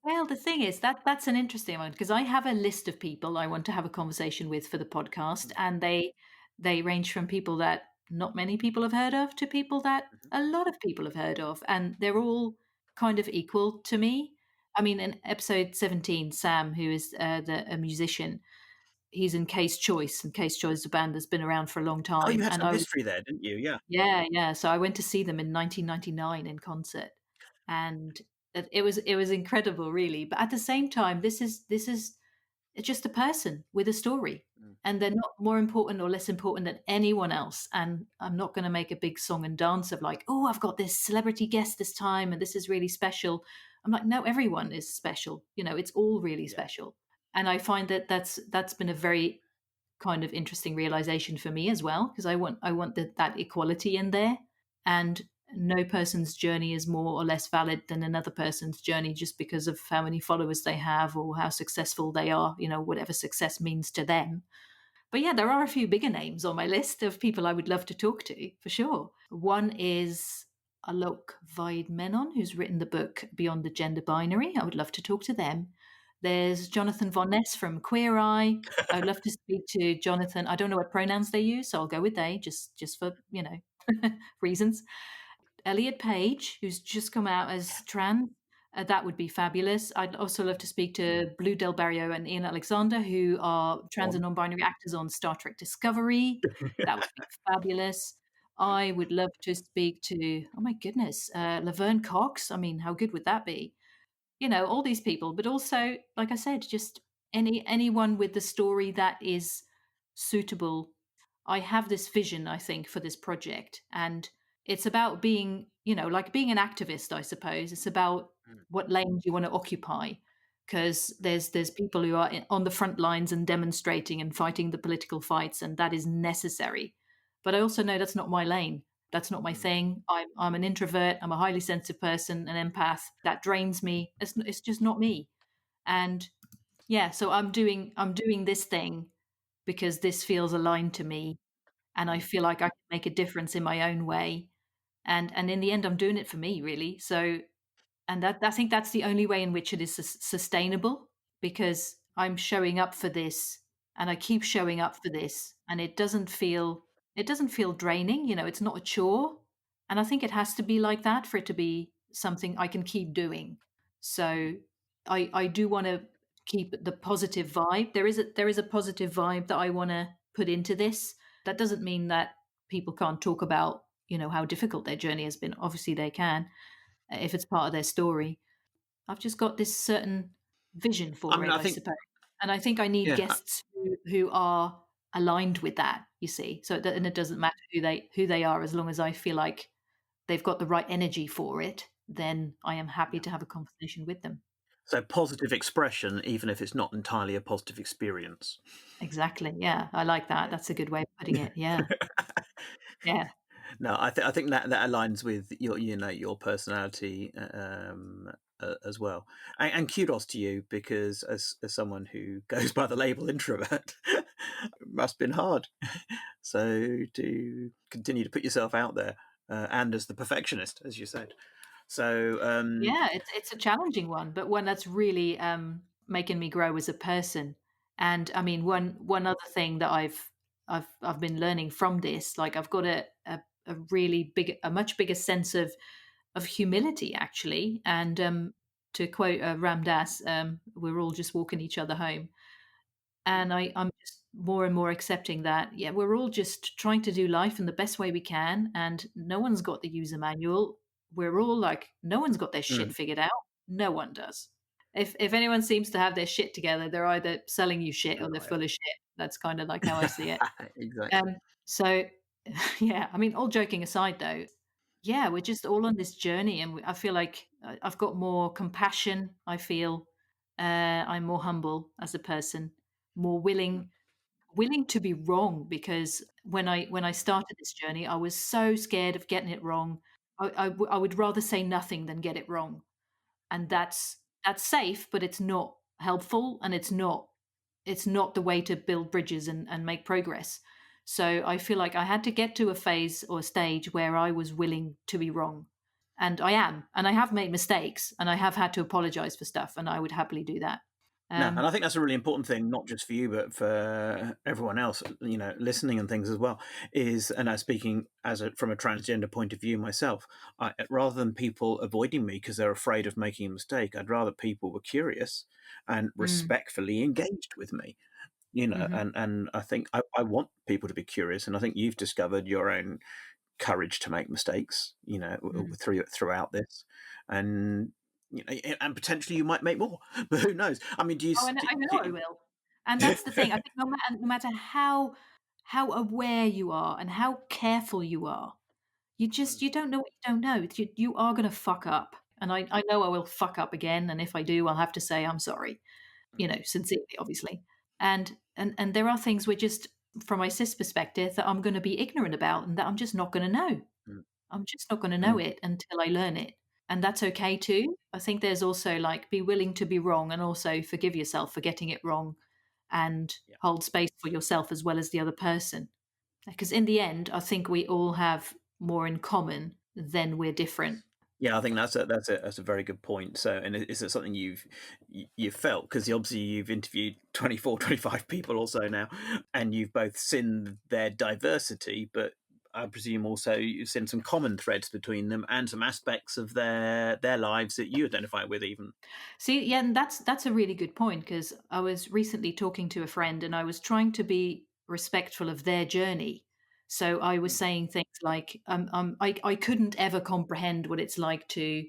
Well, the thing is that's an interesting one because I have a list of people I want to have a conversation with for the podcast, and they range from people that not many people have heard of to people that Mhm. a lot of people have heard of, and they're all kind of equal to me. I mean, in episode 17, Sam, who is a musician, he's in Case Choice, and Case Choice is a band that's been around for a long Oh, you time, had and some I was history there, didn't you? Yeah. yeah, yeah. So I went to see them in 1999 in concert, and it was incredible, really. But at the same time, this is it's just a person with a story, Mm. and they're not more important or less important than anyone else. And I'm not going to make a big song and dance of like, oh, I've got this celebrity guest this time, and this is really special. I'm like, no, everyone is special. It's all really Yeah. special. And I find that that's been a very kind of interesting realization for me as well because I want that equality in there, and no person's journey is more or less valid than another person's journey just because of how many followers they have or how successful they are, whatever success means to them. But yeah, there are a few bigger names on my list of people I would love to talk to for sure. One is Alok Vaid-Menon, who's written the book Beyond the Gender Binary. I would love to talk to them. There's Jonathan Von Ness from Queer Eye. I would love to speak to Jonathan. I don't know what pronouns they use, so I'll go with they, just for reasons. Elliot Page, who's just come out as trans. That would be fabulous. I'd also love to speak to Blue Del Barrio and Ian Alexander, who are trans and On. non-binary actors on Star Trek Discovery. That would be fabulous. I would love to speak to, oh my goodness, Laverne Cox. I mean, how good would that be? All these people, but also, like I said, just anyone with the story that is suitable. I have this vision, I think, for this project, and it's about being, like being an activist, I suppose. It's about Mm, what lane you want to occupy, because there's people who are on the front lines and demonstrating and fighting the political fights, and that is necessary. But I also know that's not my lane. That's not my mm, thing. I'm an introvert. I'm a highly sensitive person, an empath. That drains me. It's just not me. And yeah, so I'm doing this thing because this feels aligned to me, and I mm, feel like I can make a difference in my own way. And in the end, I'm doing it for me, really. So, and that I think that's the only way in which it is sustainable, because I'm showing up for this, and I keep showing up for this, and it doesn't feel draining. It's not a chore, and I think it has to be like that for it to be something I can keep doing. mm, So I do want to keep the positive vibe. There is a positive vibe that I want to put into this. That doesn't mean that people can't talk about how difficult their journey has been. Obviously they can, if it's part of their story. I've just got this certain vision I for mean, it, I I think, suppose. And I think I need yeah. guests who are aligned with that, you see. So and it doesn't matter who they are, as long as I feel like they've got the right energy for it, then I am happy Yeah. to have a conversation with them. So positive expression, even if it's not entirely a positive experience. Exactly. Yeah, I like that. Yeah. That's a good way of putting it. Yeah. Yeah. No, I think that aligns with your personality, as well. And kudos to you, because as someone who goes by the label introvert, it must have been hard. So to continue to put yourself out there, and as the perfectionist, as you said. So Yeah, it's a challenging one, but one that's really making me grow as a person. And I mean, one other thing that I've been learning from this, like I've got a really big, a much bigger sense of humility, actually. And to quote Ram Dass, we're all just walking each other home. And I'm just more and more accepting that, yeah, we're all just trying to do life in the best way we can, and no one's got the user manual. we're all like, no one's got their shit Mm. figured out. No one does. If anyone seems to have their shit together, they're either selling you shit A or they're liar. full of shit. That's kind of like how I see it. Exactly. So yeah, I mean, all joking aside though, yeah, we're just all on this journey, and I feel like I've got more compassion. I feel I'm more humble as a person, more Mm. willing to be wrong, because when I started this journey, I was so scared of getting it wrong. I would rather say nothing than get it wrong, and Yeah. that's safe, but it's not helpful, and it's not the way to build bridges and make progress. So I feel like I had to get to a phase or a stage where I was willing to be wrong. And I am. And I have made mistakes, and I have had to apologize for stuff, and I would happily do that. No, and Um, I think that's a really important thing, not just for you, but for everyone else, listening and things as well. And I speaking from a transgender point of view myself, rather than people avoiding me because they're afraid of making a mistake, I'd rather people were curious and mm, respectfully engaged with me. mhm, And I think I want people to be curious, and I think you've discovered your own courage to make mistakes, mm. throughout this, and and potentially you might make more, but who knows? I mean, do you? Oh, I know I will. And that's the thing. I think no matter how aware you are and how careful you are, you don't know what you don't know. You are gonna fuck up. And I know I will fuck up again, and if I do, I'll have to say I'm sorry, sincerely, obviously. And there are things we're just from my cis perspective that I'm gonna be ignorant about and that I'm just not gonna know. Mm, I'm just not gonna know mm, it until I learn it. And that's okay too. I think there's also like be willing to be wrong and also forgive yourself for getting it wrong and yeah. hold space for yourself as well as the other person. Because in the end, I think we all have more in common than we're different. Yeah, I think that's a very good point. So, and is it something you've felt? Because obviously you've interviewed 24, 25 people or so now, and you've both seen their diversity, but I presume also you've seen some common threads between them and some aspects of their lives that you identify with, even. See, yeah, and that's a really good point because I was recently talking to a friend and I was trying to be respectful of their journey. So I was Mm, saying things like, I couldn't ever comprehend what it's like to,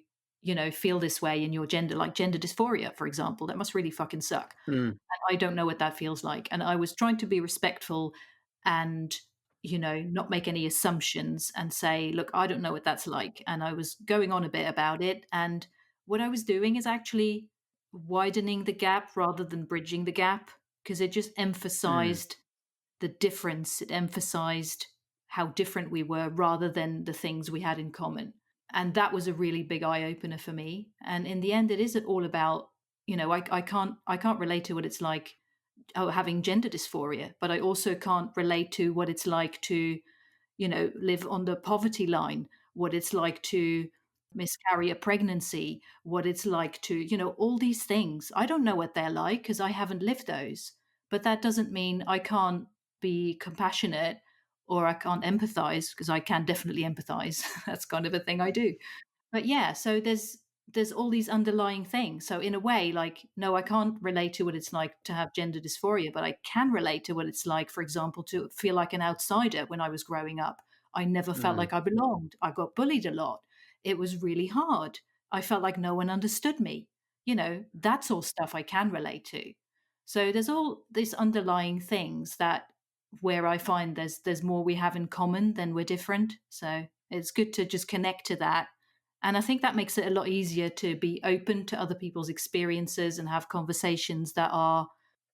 feel this way in your gender, like gender dysphoria, for example. That must really fucking suck. mm, I don't know what that feels like. And I was trying to be respectful and, not make any assumptions and say, look, I don't know what that's like. And I was going on a bit about it. And what I was doing is actually widening the gap rather than bridging the gap because it just mm, emphasized the difference. It emphasized how different we were rather than the things we had in common. And that was a really big eye opener for me. And in the end, it is all about, I can't relate to what it's like having gender dysphoria, but I also can't relate to what it's like to, live on the poverty line, what it's like to miscarry a pregnancy, what it's like to, all these things. I don't know what they're like because I haven't lived those. But that doesn't mean I can't be compassionate or I can't empathize because I can definitely empathize. That's kind of a thing I do. But yeah, so there's all these underlying things. So in a way, like, no, I can't relate to what it's like to have gender dysphoria, but I can relate to what it's like, for example, to feel like an outsider when I was growing up. I never felt mm, like I belonged. I got bullied a lot. It was really hard. I felt like no one understood me. That's all stuff I can relate to. So there's all these underlying things that where I find there's more we have in common than we're different. So it's good to just connect to that, and I think that makes it a lot easier to be open to other people's experiences and have conversations that are,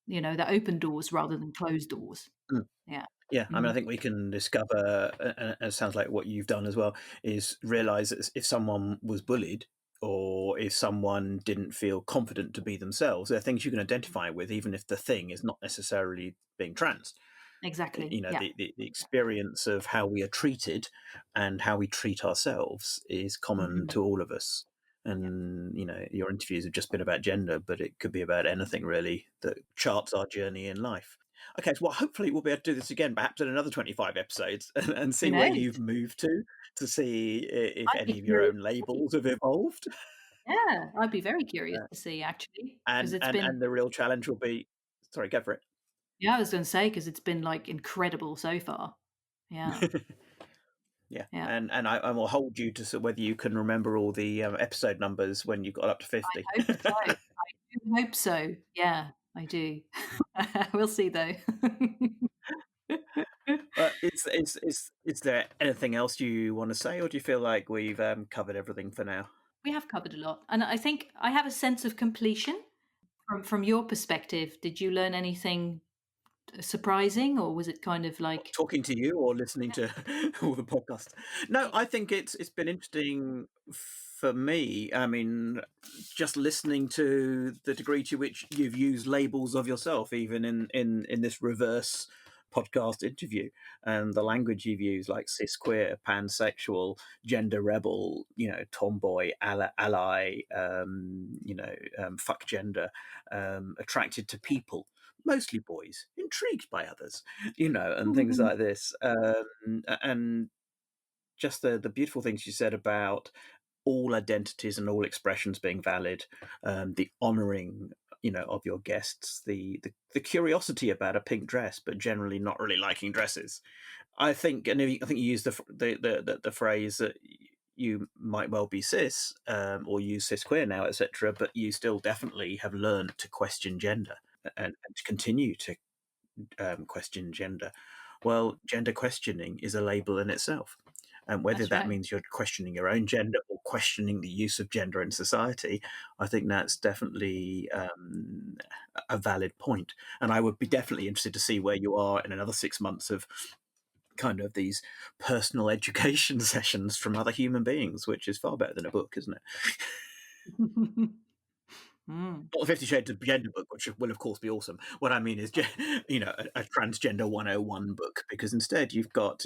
that open doors rather than closed doors. mm. Yeah. Yeah, I mean, I Mhm. think we can discover, and it sounds like what you've done as well, is realize that if someone was bullied or if someone didn't feel confident to be themselves, there are things you can identify with, even if the thing is not necessarily being trans. Exactly. Yeah. The experience of how we are treated and how we treat ourselves is common Mhm. to all of us. Yeah. And your interviews have just been about gender, but it could be about anything really that charts our journey in life. Okay, so hopefully we'll be able to do this again, perhaps in another 25 episodes, and Who see where knows? you've moved to see if I'd be any of your curious own to see. labels have evolved. Yeah, I'd be very curious to see actually, because and it's and been and the real challenge will be, sorry, go for yeah, I was gonna say say because 'cause it's been, like, incredible so far. Yeah. it. Yeah, Yeah. and I will hold you to whether you can remember all the episode numbers when you got up to 50. Hope so. I do hope so. Yeah, I do. We'll see though. Is there anything else you want to say, or do you feel like we've covered everything for now? We have covered a lot, and I think I have a sense of completion. From your perspective, did you learn anything surprising, or was it kind of like Talking to you or listening to all the podcasts? No, yeah. I think it's been interesting for me. I mean, just listening to the degree to which you've used labels of yourself, even in this reverse podcast interview, and the language you've used, like cis queer, pansexual, gender rebel, tomboy, ally, fuck gender, attracted to people, mostly boys, intrigued by others, and things like this. And just the beautiful things you said about all identities and all expressions being valid, the honouring, of your guests, the curiosity about a pink dress, but generally not really liking dresses. I think you used the phrase that you might well be cis, or use cis queer now, etc., but you still definitely have learned to question gender, and to continue to question gender. Well, gender questioning is a label in itself. And whether That's that right. means you're questioning your own gender or questioning the use of gender in society, I think that's definitely a valid point. And I would be definitely interested to see where you are in another 6 months of kind of these personal education sessions from other human beings, which is far better than a book, isn't it? Mm, Not the 50 Shades of Gender book, which will, of course, be awesome. What I mean is, a transgender 101 book, because instead you've got,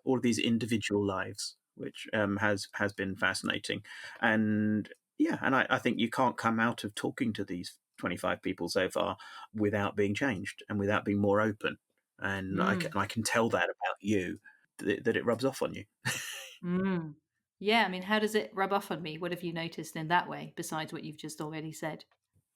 all of these individual lives, which has been fascinating. And yeah, and I think you can't come out of talking to these 25 people so far without being changed and without being more open. And mm, I can tell that about you, that it rubs off on you. mm. Yeah, I mean, how does it rub off on me? What have you noticed in that way, besides what you've just already said?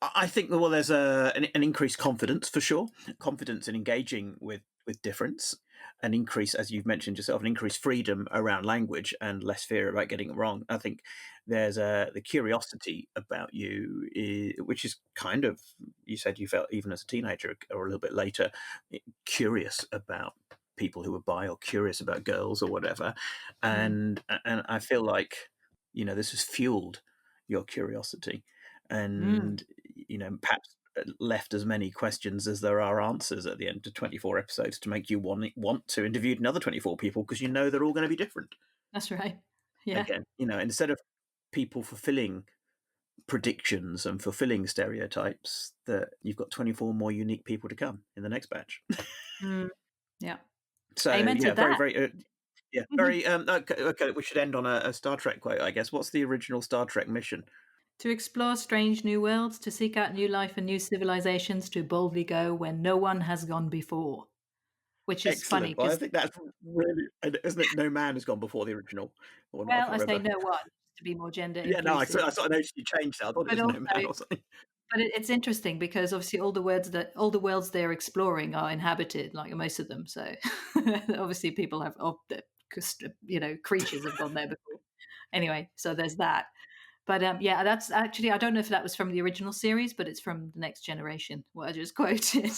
I think, well, there's an increased confidence for sure, confidence in engaging with difference, an increase, as you've mentioned yourself, an increased freedom around language and less fear about getting it wrong. I think there's the curiosity about you, which is kind of, you said you felt even as a teenager or a little bit later, curious about people who are bi or curious about girls or whatever, Mm, and I feel like this has fueled your curiosity, mm, and perhaps left as many questions as there are answers at the end of 24 episodes to make you want to interview another 24 people, because they're all going to be different. that's right. Yeah. Again, instead of people fulfilling predictions and fulfilling stereotypes, that you've got 24 more unique people to come in the next batch. Mm, yeah. So Amen to yeah, very that. very yeah, very okay, we should end on a Star Trek quote, I guess. What's the original Star Trek mission? To explore strange new worlds, to seek out new life and new civilizations, to boldly go where no one has gone before. Which is funny Excellent. Well, I because, think that's really, isn't it? No man has gone before the original, or not. I well, can't I say remember. no one, just to be more gender Yeah, no, inclusive. I sort of noticed you changed that. I thought it But was also, no man or something. it's interesting because obviously all the worlds they're exploring are inhabited, like most of them. So obviously people have, creatures have gone there before. Anyway, so there's that. But yeah, that's actually, I don't know if that was from the original series, but it's from the Next Generation, what I just quoted.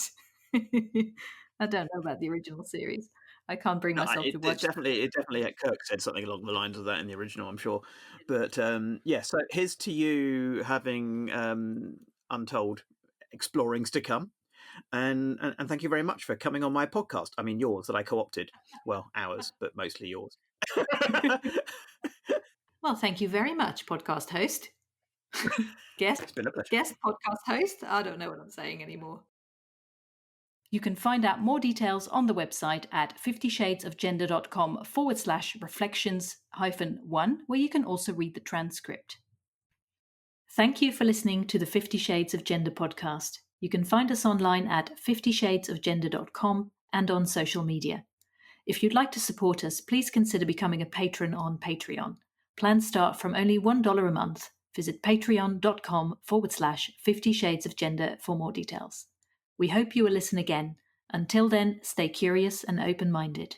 I don't know about the original series. I can't bring No, myself to it watch. definitely. Kirk said something along the lines of that in the original, I'm sure. But yeah, so here's to you having untold explorings to come, and thank you very much for coming on my podcast. I mean, yours that I co-opted. Well, ours, but mostly yours. Well, thank you very much, podcast host. Guest It's been a pleasure. guest podcast host. I don't know what I'm saying anymore. You can find out more details on the website at 50shadesofgender.com/reflections-1, where you can also read the transcript. Thank you for listening to the 50 Shades of Gender podcast. You can find us online at 50shadesofgender.com and on social media. If you'd like to support us, please consider becoming a patron on Patreon. Plans start from only $1 a month. Visit patreon.com/50 Shades of Gender for more details. We hope you will listen again. Until then, stay curious and open minded.